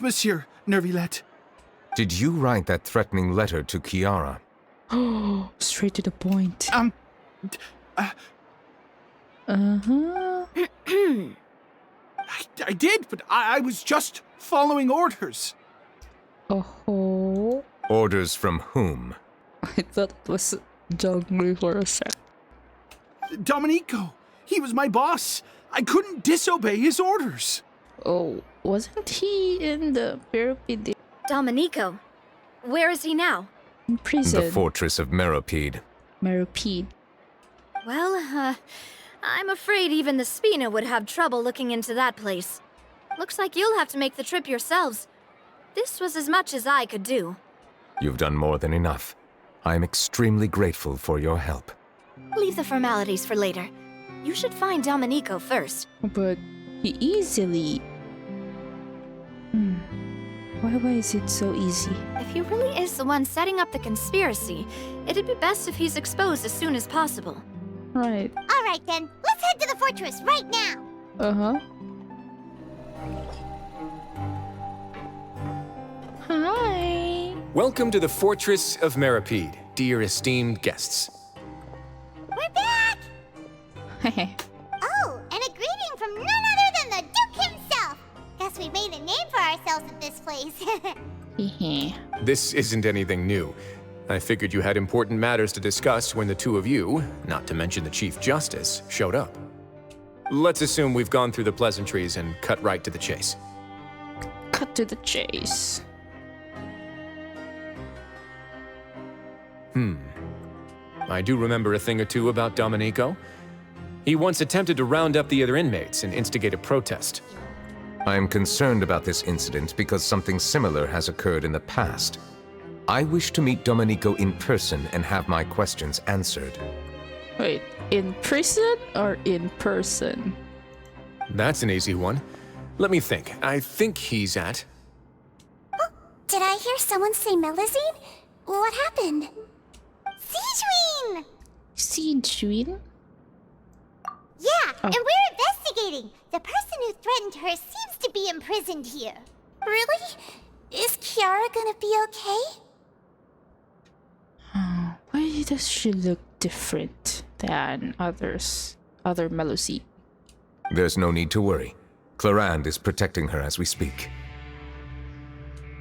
Monsieur Neuvilette. Did you write that threatening letter to Kiara? Oh, straight to the point. I did, but I was just following orders. Oh. Orders from whom? I thought it was Jungly for a sec. Domenico, he was my boss. I couldn't disobey his orders. Oh, wasn't he in the pyramid? Domenico, where is he now? In prison. The fortress of Meropide. Meropide. Well, I'm afraid even the Spina would have trouble looking into that place. Looks like you'll have to make the trip yourselves. This was as much as I could do. You've done more than enough. I am extremely grateful for your help. Leave the formalities for later. You should find Domenico first. But he easily... Why is it so easy? If he really is the one setting up the conspiracy, it'd be best if he's exposed as soon as possible. Right. All right then, let's head to the fortress right now. Uh-huh. Hi. Welcome to the Fortress of Meropide, dear esteemed guests. We're back! Oh, and a greeting from none other than the Duke himself! Guess we made a name for ourselves at this place. This isn't anything new. I figured you had important matters to discuss when the two of you, not to mention the Chief Justice, showed up. Let's assume we've gone through the pleasantries and cut right to the chase. Cut to the chase. I do remember a thing or two about Domenico. He once attempted to round up the other inmates and instigate a protest. I am concerned about this incident because something similar has occurred in the past. I wish to meet Domenico in person and have my questions answered. Wait, in prison or in person? That's an easy one. Let me think. I think he's at... Oh, did I hear someone say Melusine? What happened? Siegeween! Siegeween? Yeah, and we're investigating. The person who threatened her seems to be imprisoned here. Really? Is Kiara gonna be okay? Why does she look different than other Melusine? There's no need to worry. Clarande is protecting her as we speak.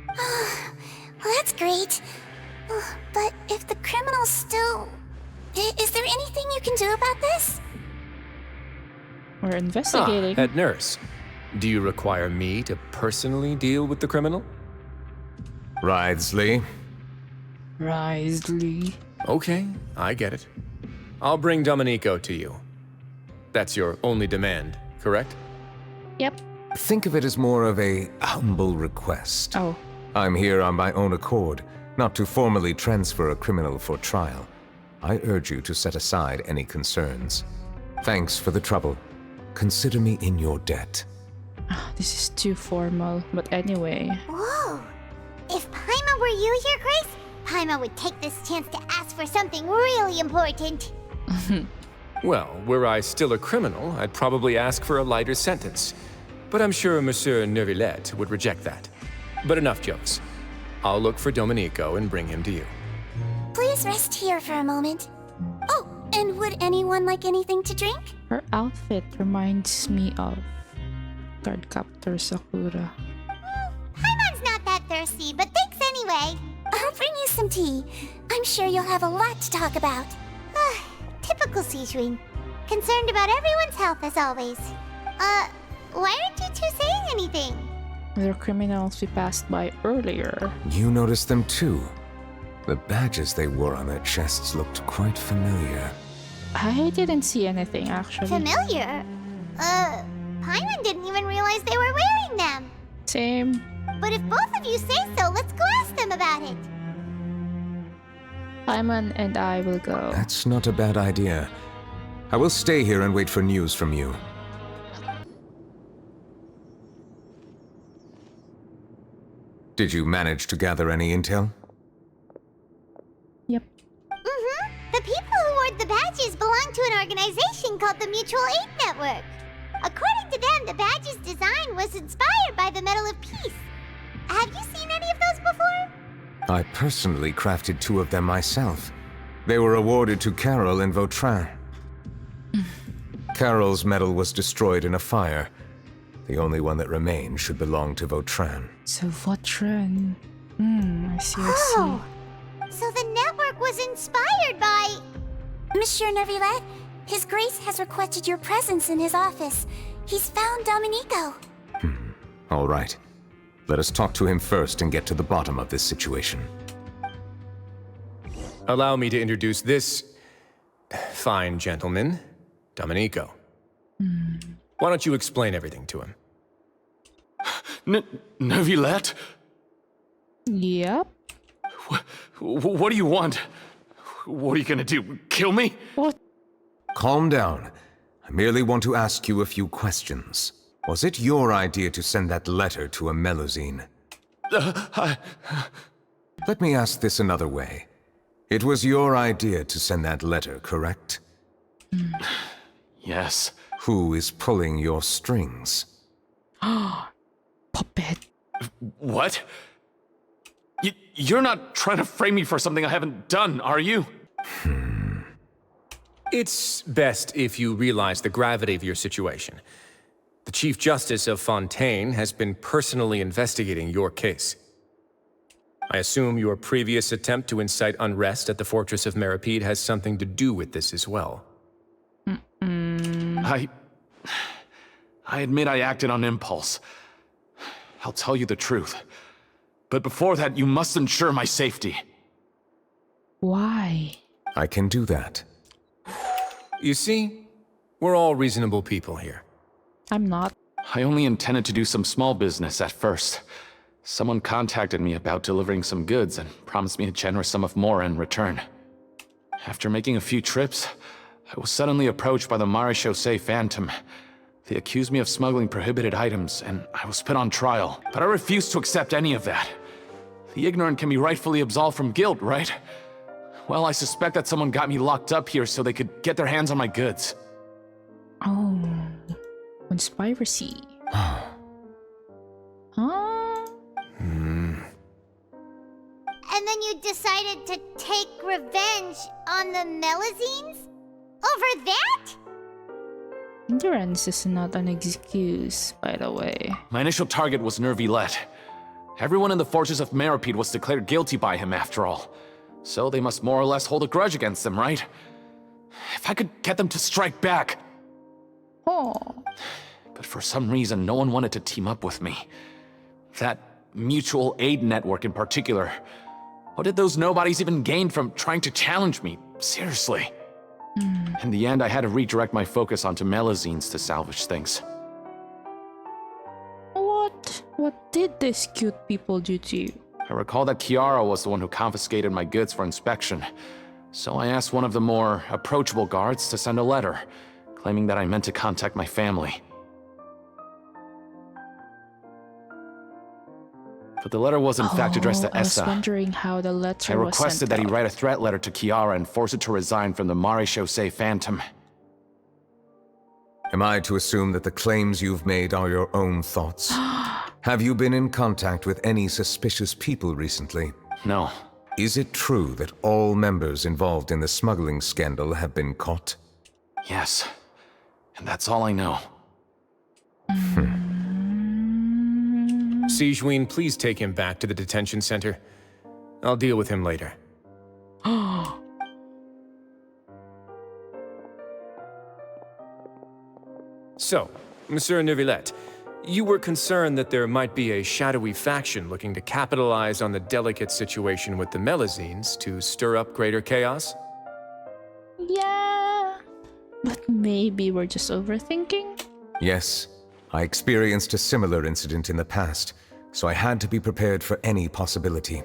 Well, that's great. But if the criminal's still... Is there anything you can do about this? We're investigating. Head nurse. Do you require me to personally deal with the criminal? Wriothesley. Okay, I get it. I'll bring Domenico to you. That's your only demand, correct? Yep. Think of it as more of a humble request. Oh. I'm here on my own accord, not to formally transfer a criminal for trial. I urge you to set aside any concerns. Thanks for the trouble. Consider me in your debt. This is too formal, but anyway. Whoa! If Paimon were you here, Grace, Paimon would take this chance to ask for something really important. Well, were I still a criminal, I'd probably ask for a lighter sentence. But I'm sure Monsieur Neuvilette would reject that. But enough jokes. I'll look for Domenico and bring him to you. Please rest here for a moment. Oh, and would anyone like anything to drink? Her outfit reminds me of Cardcaptor Sakura. Paimon's not that thirsty, but thanks anyway. I'll bring you some tea. I'm sure you'll have a lot to talk about. Typical Siegeween. Concerned about everyone's health as always. Why aren't you two saying anything? They're criminals we passed by earlier. You noticed them too. The badges they wore on their chests looked quite familiar. I didn't see anything, actually. Familiar? Paimon didn't even realize they were wearing them. Same. But if both of you say so, let's go ask them about it. Paimon and I will go. That's not a bad idea. I will stay here and wait for news from you. Did you manage to gather any intel? Yep. The people who wore the badges belong to an organization called the Mutual Aid Network. According to them, the badge's design was inspired by the Medal of Peace. Have you seen any of those before? I personally crafted 2 of them myself. They were awarded to Carol and Vautrin. Carol's medal was destroyed in a fire. The only one that remained should belong to Vautrin. So Vautrin. I see, I see. Oh, so the network was inspired by... Monsieur Neuvilette, His Grace has requested your presence in his office. He's found Domenico. All right. Let us talk to him first and get to the bottom of this situation. Allow me to introduce this fine gentleman, Domenico. Why don't you explain everything to him? Neuvilette? Yep. What do you want? What are you gonna do? Kill me? What? Calm down. I merely want to ask you a few questions. Was it your idea to send that letter to a Melusine? Let me ask this another way. It was your idea to send that letter, correct? Yes. Who is pulling your strings? Puppet. What? You're not trying to frame me for something I haven't done, are you? It's best if you realize the gravity of your situation. The Chief Justice of Fontaine has been personally investigating your case. I assume your previous attempt to incite unrest at the Fortress of Meripede has something to do with this as well. I admit I acted on impulse. I'll tell you the truth. But before that, you must ensure my safety. Why? I can do that. You see, we're all reasonable people here. I'm not. I only intended to do some small business at first. Someone contacted me about delivering some goods and promised me a generous sum of more in return. After making a few trips, I was suddenly approached by the Marechaussee Phantom. They accused me of smuggling prohibited items, and I was put on trial. But I refused to accept any of that. The ignorant can be rightfully absolved from guilt, right? Well, I suspect that someone got me locked up here so they could get their hands on my goods. Oh. Conspiracy. Huh? And then you decided to take revenge on the Melusines? Over that? Endurance is not an excuse, by the way. My initial target was Neuvilette. Everyone in the Fortress of Meripede was declared guilty by him, after all. So they must more or less hold a grudge against him, right? If I could get them to strike back. Oh. But for some reason, no one wanted to team up with me. That mutual aid network in particular. What did those nobodies even gain from trying to challenge me? Seriously. In the end, I had to redirect my focus onto Melusines to salvage things. What did these cute people do to you? I recall that Chiara was the one who confiscated my goods for inspection. So I asked one of the more approachable guards to send a letter, claiming that I meant to contact my family. But the letter was in fact addressed to Essa. I was wondering how the letter I was sent requested that he out. write a threat letter to Chiara and force it to resign from the Marechaussee Phantom. Am I to assume that the claims you've made are your own thoughts? Have you been in contact with any suspicious people recently? No. Is it true that all members involved in the smuggling scandal have been caught? Yes. And that's all I know. Sijuin, please take him back to the detention center. I'll deal with him later. So, Monsieur Neuvilette, you were concerned that there might be a shadowy faction looking to capitalize on the delicate situation with the Melusines to stir up greater chaos? Yeah, but maybe we're just overthinking? Yes. I experienced a similar incident in the past, so I had to be prepared for any possibility.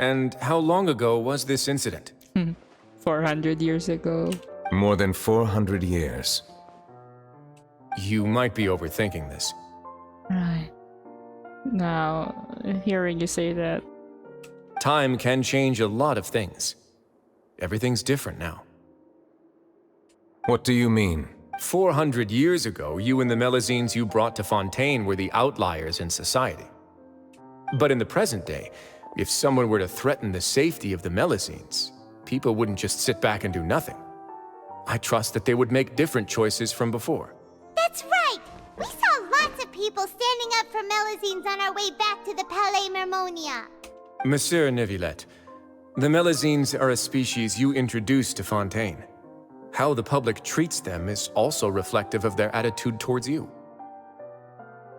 And how long ago was this incident? 400 years ago. More than 400 years. You might be overthinking this. Right. Now, hearing you say that. Time can change a lot of things. Everything's different now. What do you mean? 400 years ago, you and the Melusines you brought to Fontaine were the outliers in society. But in the present day, if someone were to threaten the safety of the Melusines, people wouldn't just sit back and do nothing. I trust that they would make different choices from before. That's right! We saw lots of people standing up for Melusines on our way back to the Palais Mermonia. Monsieur Neuvilette, the Melusines are a species you introduced to Fontaine. How the public treats them is also reflective of their attitude towards you.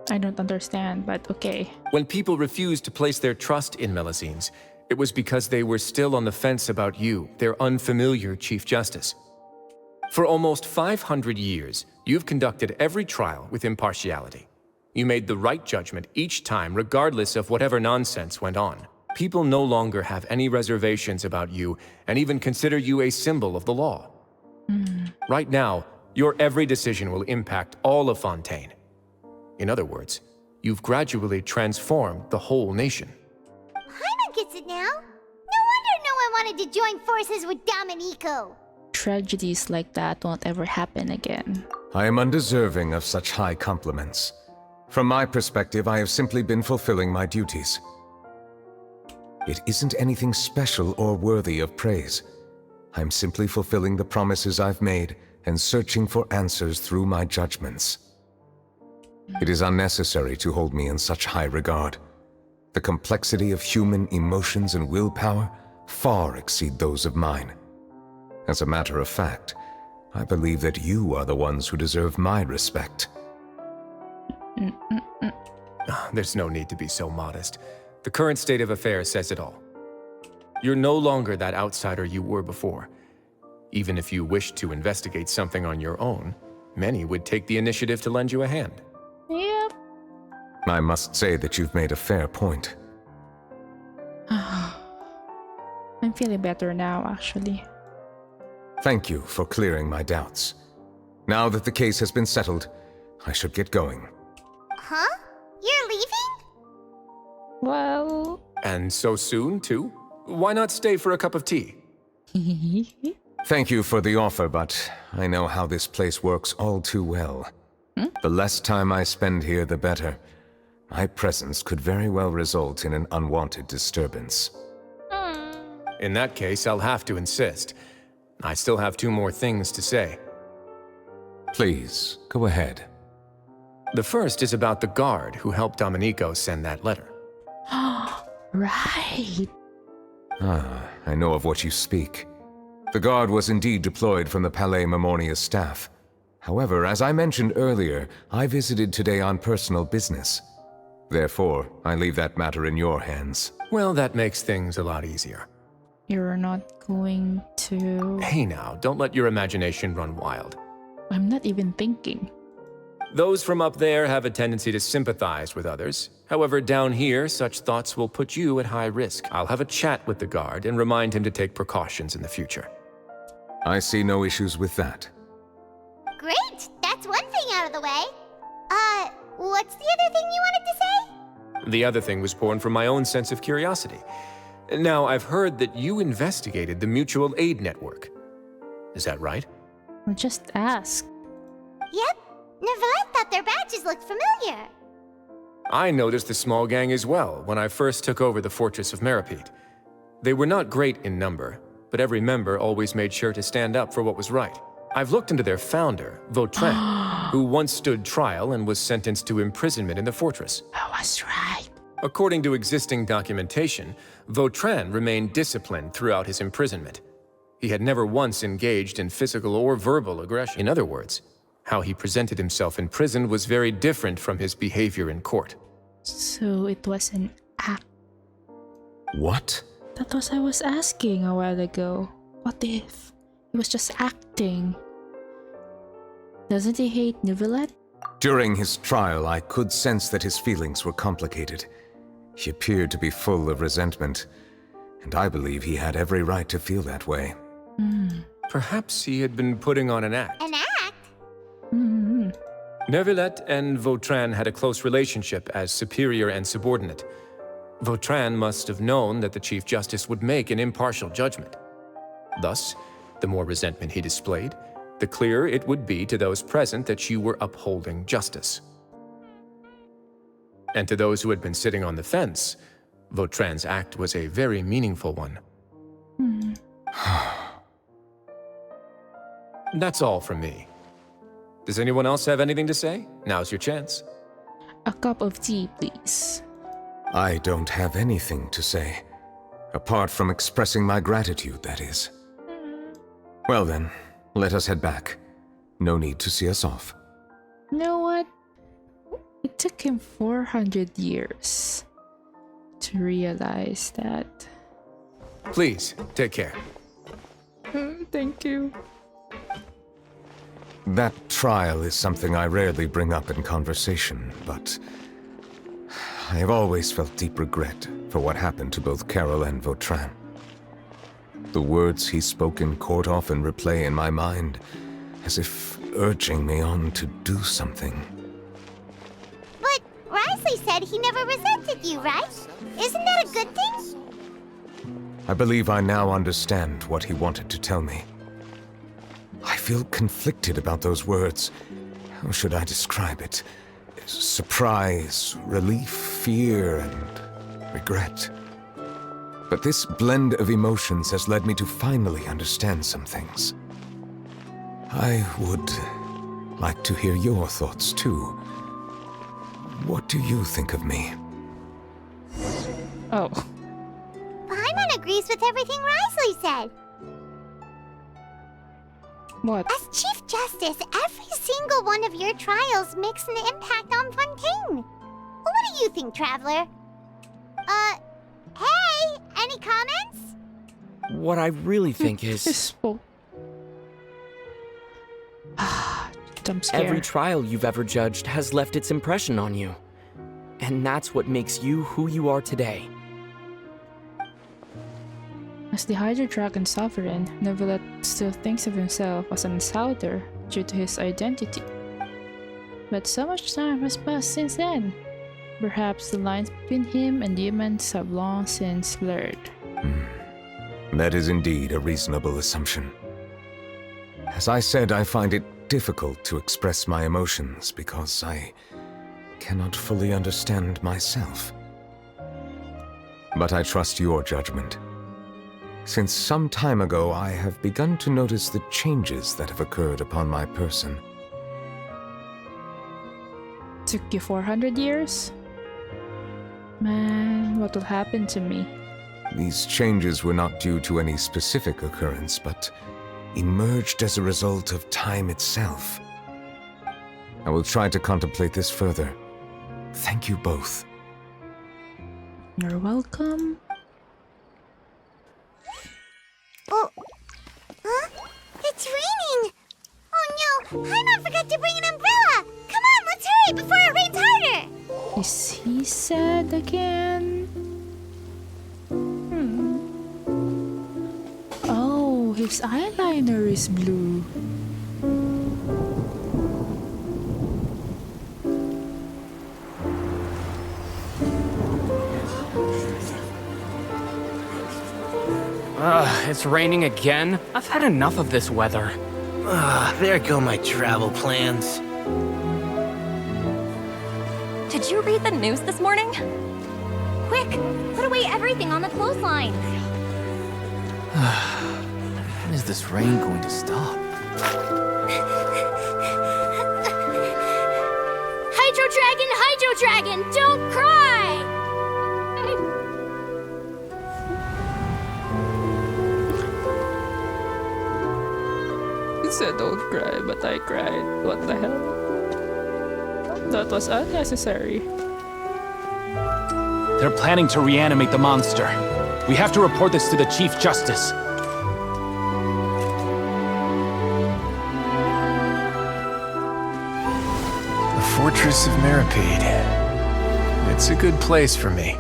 I don't understand, but okay. When people refused to place their trust in Melusines, it was because they were still on the fence about you, their unfamiliar Chief Justice. For almost 500 years, you've conducted every trial with impartiality. You made the right judgment each time, regardless of whatever nonsense went on. People no longer have any reservations about you and even consider you a symbol of the law. Right now, your every decision will impact all of Fontaine. In other words, you've gradually transformed the whole nation. Paimon gets it now. No wonder no one wanted to join forces with Domenico. Tragedies like that won't ever happen again. I am undeserving of such high compliments. From my perspective, I have simply been fulfilling my duties. It isn't anything special or worthy of praise. I'm simply fulfilling the promises I've made and searching for answers through my judgments. It is unnecessary to hold me in such high regard. The complexity of human emotions and willpower far exceed those of mine. As a matter of fact, I believe that you are the ones who deserve my respect. There's no need to be so modest. The current state of affairs says it all. You're no longer that outsider you were before. Even if you wished to investigate something on your own, many would take the initiative to lend you a hand. Yep. I must say that you've made a fair point. I'm feeling better now, actually. Thank you for clearing my doubts. Now that the case has been settled, I should get going. Huh? You're leaving? Well... And so soon, too? Why not stay for a cup of tea? Thank you for the offer, but I know how this place works all too well. The less time I spend here, the better. My presence could very well result in an unwanted disturbance. In that case, I'll have to insist. I still have 2 more things to say. Please, go ahead. The first is about the guard who helped Domenico send that letter. Right. I know of what you speak. The guard was indeed deployed from the Palais Mermonia staff. However, as I mentioned earlier, I visited today on personal business. Therefore, I leave that matter in your hands. Well, that makes things a lot easier. You're not going to... Hey now, don't let your imagination run wild. I'm not even thinking. Those from up there have a tendency to sympathize with others. However, down here, such thoughts will put you at high risk. I'll have a chat with the guard and remind him to take precautions in the future. I see no issues with that. Great! That's one thing out of the way. What's the other thing you wanted to say? The other thing was born from my own sense of curiosity. Now, I've heard that you investigated the mutual aid network. Is that right? Well, just ask. Yep. Neuvilette thought their badges looked familiar. I noticed the small gang as well when I first took over the Fortress of Meripede. They were not great in number, but every member always made sure to stand up for what was right. I've looked into their founder, Vautrin, who once stood trial and was sentenced to imprisonment in the fortress. I was right. According to existing documentation, Vautrin remained disciplined throughout his imprisonment. He had never once engaged in physical or verbal aggression. In other words, how he presented himself in prison was very different from his behavior in court. So it was an act. What? That was I was asking a while ago. What if he was just acting? Doesn't he hate Neuvilette? During his trial, I could sense that his feelings were complicated. He appeared to be full of resentment, and I believe he had every right to feel that way. Perhaps he had been putting on an act. An act? Neuvilette and Vautrin had a close relationship as superior and subordinate. Vautrin must have known that the Chief Justice would make an impartial judgment. Thus, the more resentment he displayed, the clearer it would be to those present that you were upholding justice. And to those who had been sitting on the fence, Vautrin's act was a very meaningful one. That's all from me. Does anyone else have anything to say? Now's your chance. A cup of tea, please. I don't have anything to say. Apart from expressing my gratitude, that is. Well then, let us head back. No need to see us off. You know what? It took him 400 years to realize that. Please, take care. Thank you. That trial is something I rarely bring up in conversation, but I have always felt deep regret for what happened to both Carol and Vautrin. The words he spoke in court often replay in my mind, as if urging me on to do something. But Risley said he never resented you, right? Isn't that a good thing? I believe I now understand what he wanted to tell me. I feel conflicted about those words. How should I describe it? Surprise, relief, fear, and regret. But this blend of emotions has led me to finally understand some things. I would like to hear your thoughts too. What do you think of me? Oh. Paimon agrees with everything Risley said. What? As Chief Justice, every single one of your trials makes an impact on Fontaine. What do you think, Traveler? Hey, any comments? What I really think is... I'm scared. Every trial you've ever judged has left its impression on you. And that's what makes you who you are today. As the Hydro Dragon Sovereign, Neuvilette still thinks of himself as an outsider due to his identity. But so much time has passed since then. Perhaps the lines between him and humans have long since blurred. That is indeed a reasonable assumption. As I said, I find it difficult to express my emotions because I cannot fully understand myself. But I trust your judgment. Since some time ago, I have begun to notice the changes that have occurred upon my person. Took you 400 years? Man, what will happen to me? These changes were not due to any specific occurrence, but emerged as a result of time itself. I will try to contemplate this further. Thank you both. You're welcome. Oh, huh? It's raining! Oh no, Paimon forgot to bring an umbrella! Come on, let's hurry before it rains harder! Is he sad again? Oh, his eyeliner is blue. It's raining again? I've had enough of this weather. There go my travel plans. Did you read the news this morning? Quick, put away everything on the clothesline. When is this rain going to stop? Hydro Dragon, don't cry! He said don't cry, but I cried. What the hell? That was unnecessary. They're planning to reanimate the monster. We have to report this to the Chief Justice. The Fortress of Meripede. It's a good place for me.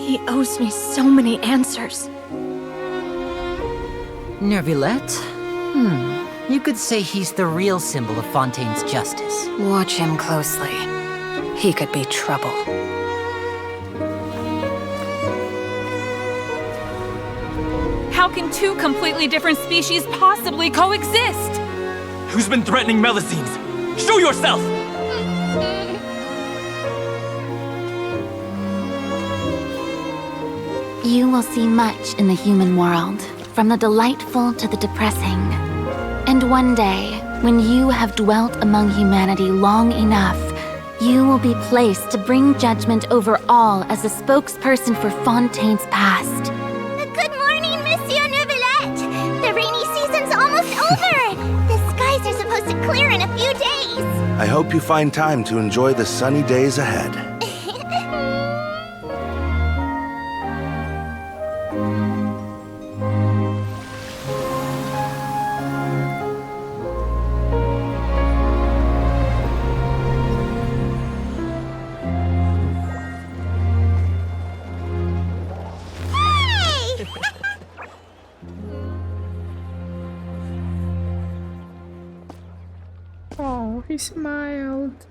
He owes me so many answers. Neuvilette? You could say he's the real symbol of Fontaine's justice. Watch him closely. He could be trouble. How can two completely different species possibly coexist? Who's been threatening Melusines? Show yourself! You will see much in the human world, from the delightful to the depressing. And one day, when you have dwelt among humanity long enough, you will be placed to bring judgment over all as a spokesperson for Fontaine's past. Good morning, Monsieur Neuvilette! The rainy season's almost over! The skies are supposed to clear in a few days! I hope you find time to enjoy the sunny days ahead. Oh, he smiled.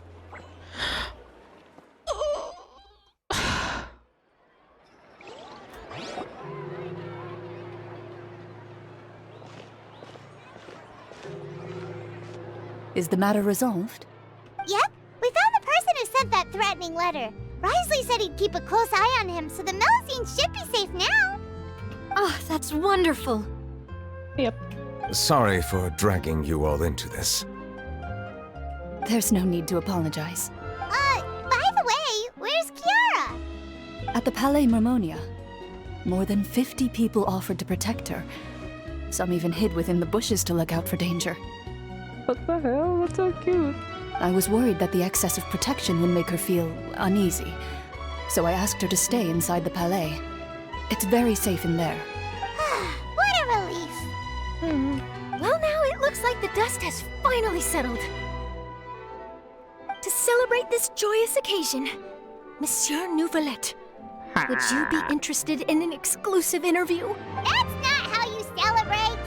Is the matter resolved? Yep, we found the person who sent that threatening letter. Risley said he'd keep a close eye on him, so the Melusines should be safe now. Oh, that's wonderful. Yep. Sorry for dragging you all into this. There's no need to apologize. By the way, where's Kiara? At the Palais Mermonia, more than 50 people offered to protect her. Some even hid within the bushes to look out for danger. What the hell? That's so cute. I was worried that the excess of protection would make her feel uneasy, so I asked her to stay inside the Palais. It's very safe in there. What a relief. Well, now it looks like the dust has finally settled. To celebrate this joyous occasion, Monsieur Neuvilette, would you be interested in an exclusive interview? That's not how you celebrate!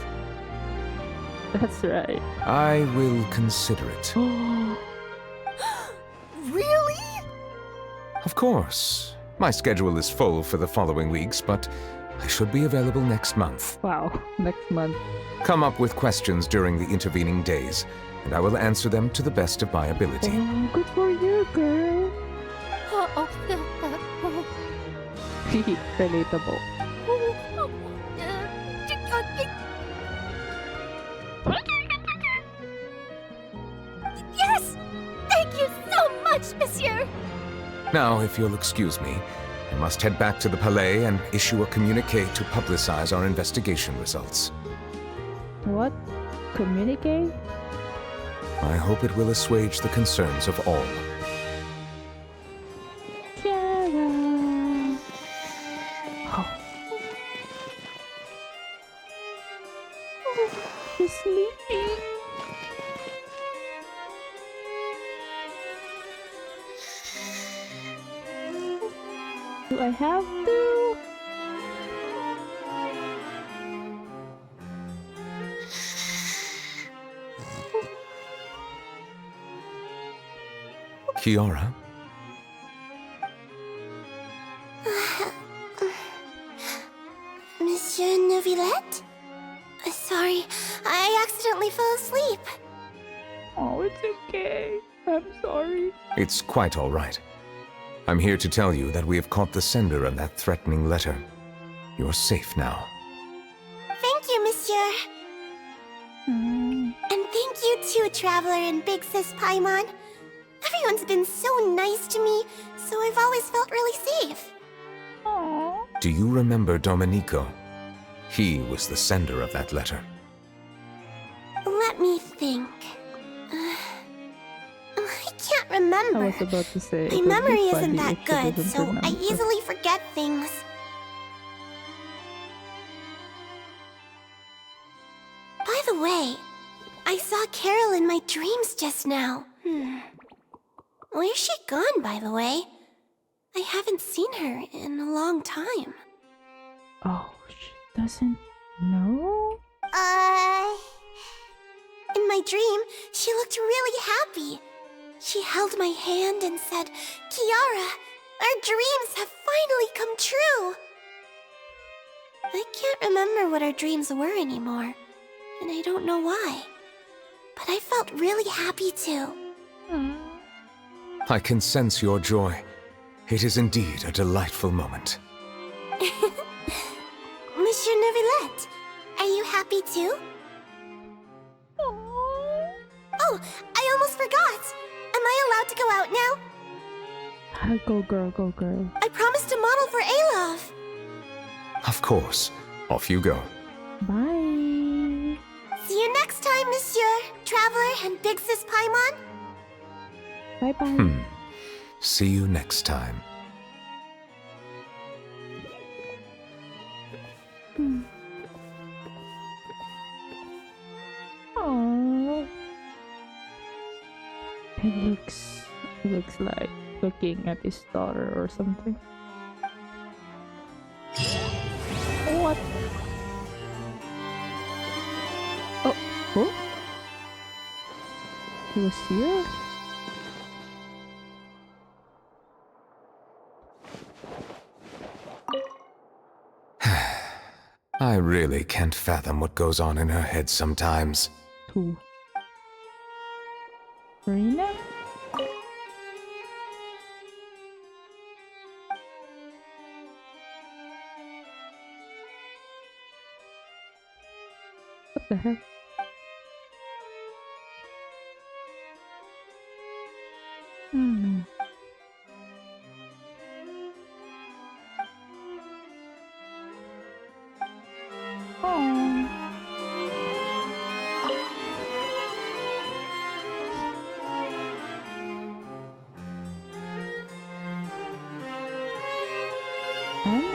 That's right. I will consider it. Really? Of course. My schedule is full for the following weeks, but I should be available next month. Wow, next month. Come up with questions during the intervening days, and I will answer them to the best of my ability. Oh, good for you, girl. Relatable. Yes! Thank you so much, Monsieur! Now, if you'll excuse me, I must head back to the Palais and issue a communique to publicize our investigation results. What? Communicate? I hope it will assuage the concerns of all. Kiara. Oh. She's sleeping. Do I have to? Kiara? Monsieur Neuvilette? Sorry, I accidentally fell asleep. Oh, it's okay. I'm sorry. It's quite all right. I'm here to tell you that we have caught the sender of that threatening letter. You're safe now. Thank you, Monsieur. And thank you too, Traveler and Big Sis Paimon. Everyone's been so nice to me, so I've always felt really safe. Do you remember Domenico? He was the sender of that letter. Let me think. I can't remember. I was about to say. My memory isn't that good, so I easily forget things. By the way, I saw Carol in my dreams just now. Where's she gone, by the way? I haven't seen her in a long time. Oh, she doesn't know? In my dream, she looked really happy. She held my hand and said, "Kiara, our dreams have finally come true." I can't remember what our dreams were anymore, and I don't know why. But I felt really happy too. I can sense your joy. It is indeed a delightful moment. Monsieur Neuvilette, are you happy too? Oh, I almost forgot. Am I allowed to go out now? Go girl, go girl. I promised to model for Alov. Of course. Off you go. Bye. See you next time, Monsieur, Traveler, and Big Sis Paimon. Bye-bye. See you next time. Aww. It looks like looking at his daughter or something. What? Oh? He was here? I really can't fathom what goes on in her head sometimes. Who? Marina? What the heck? I'm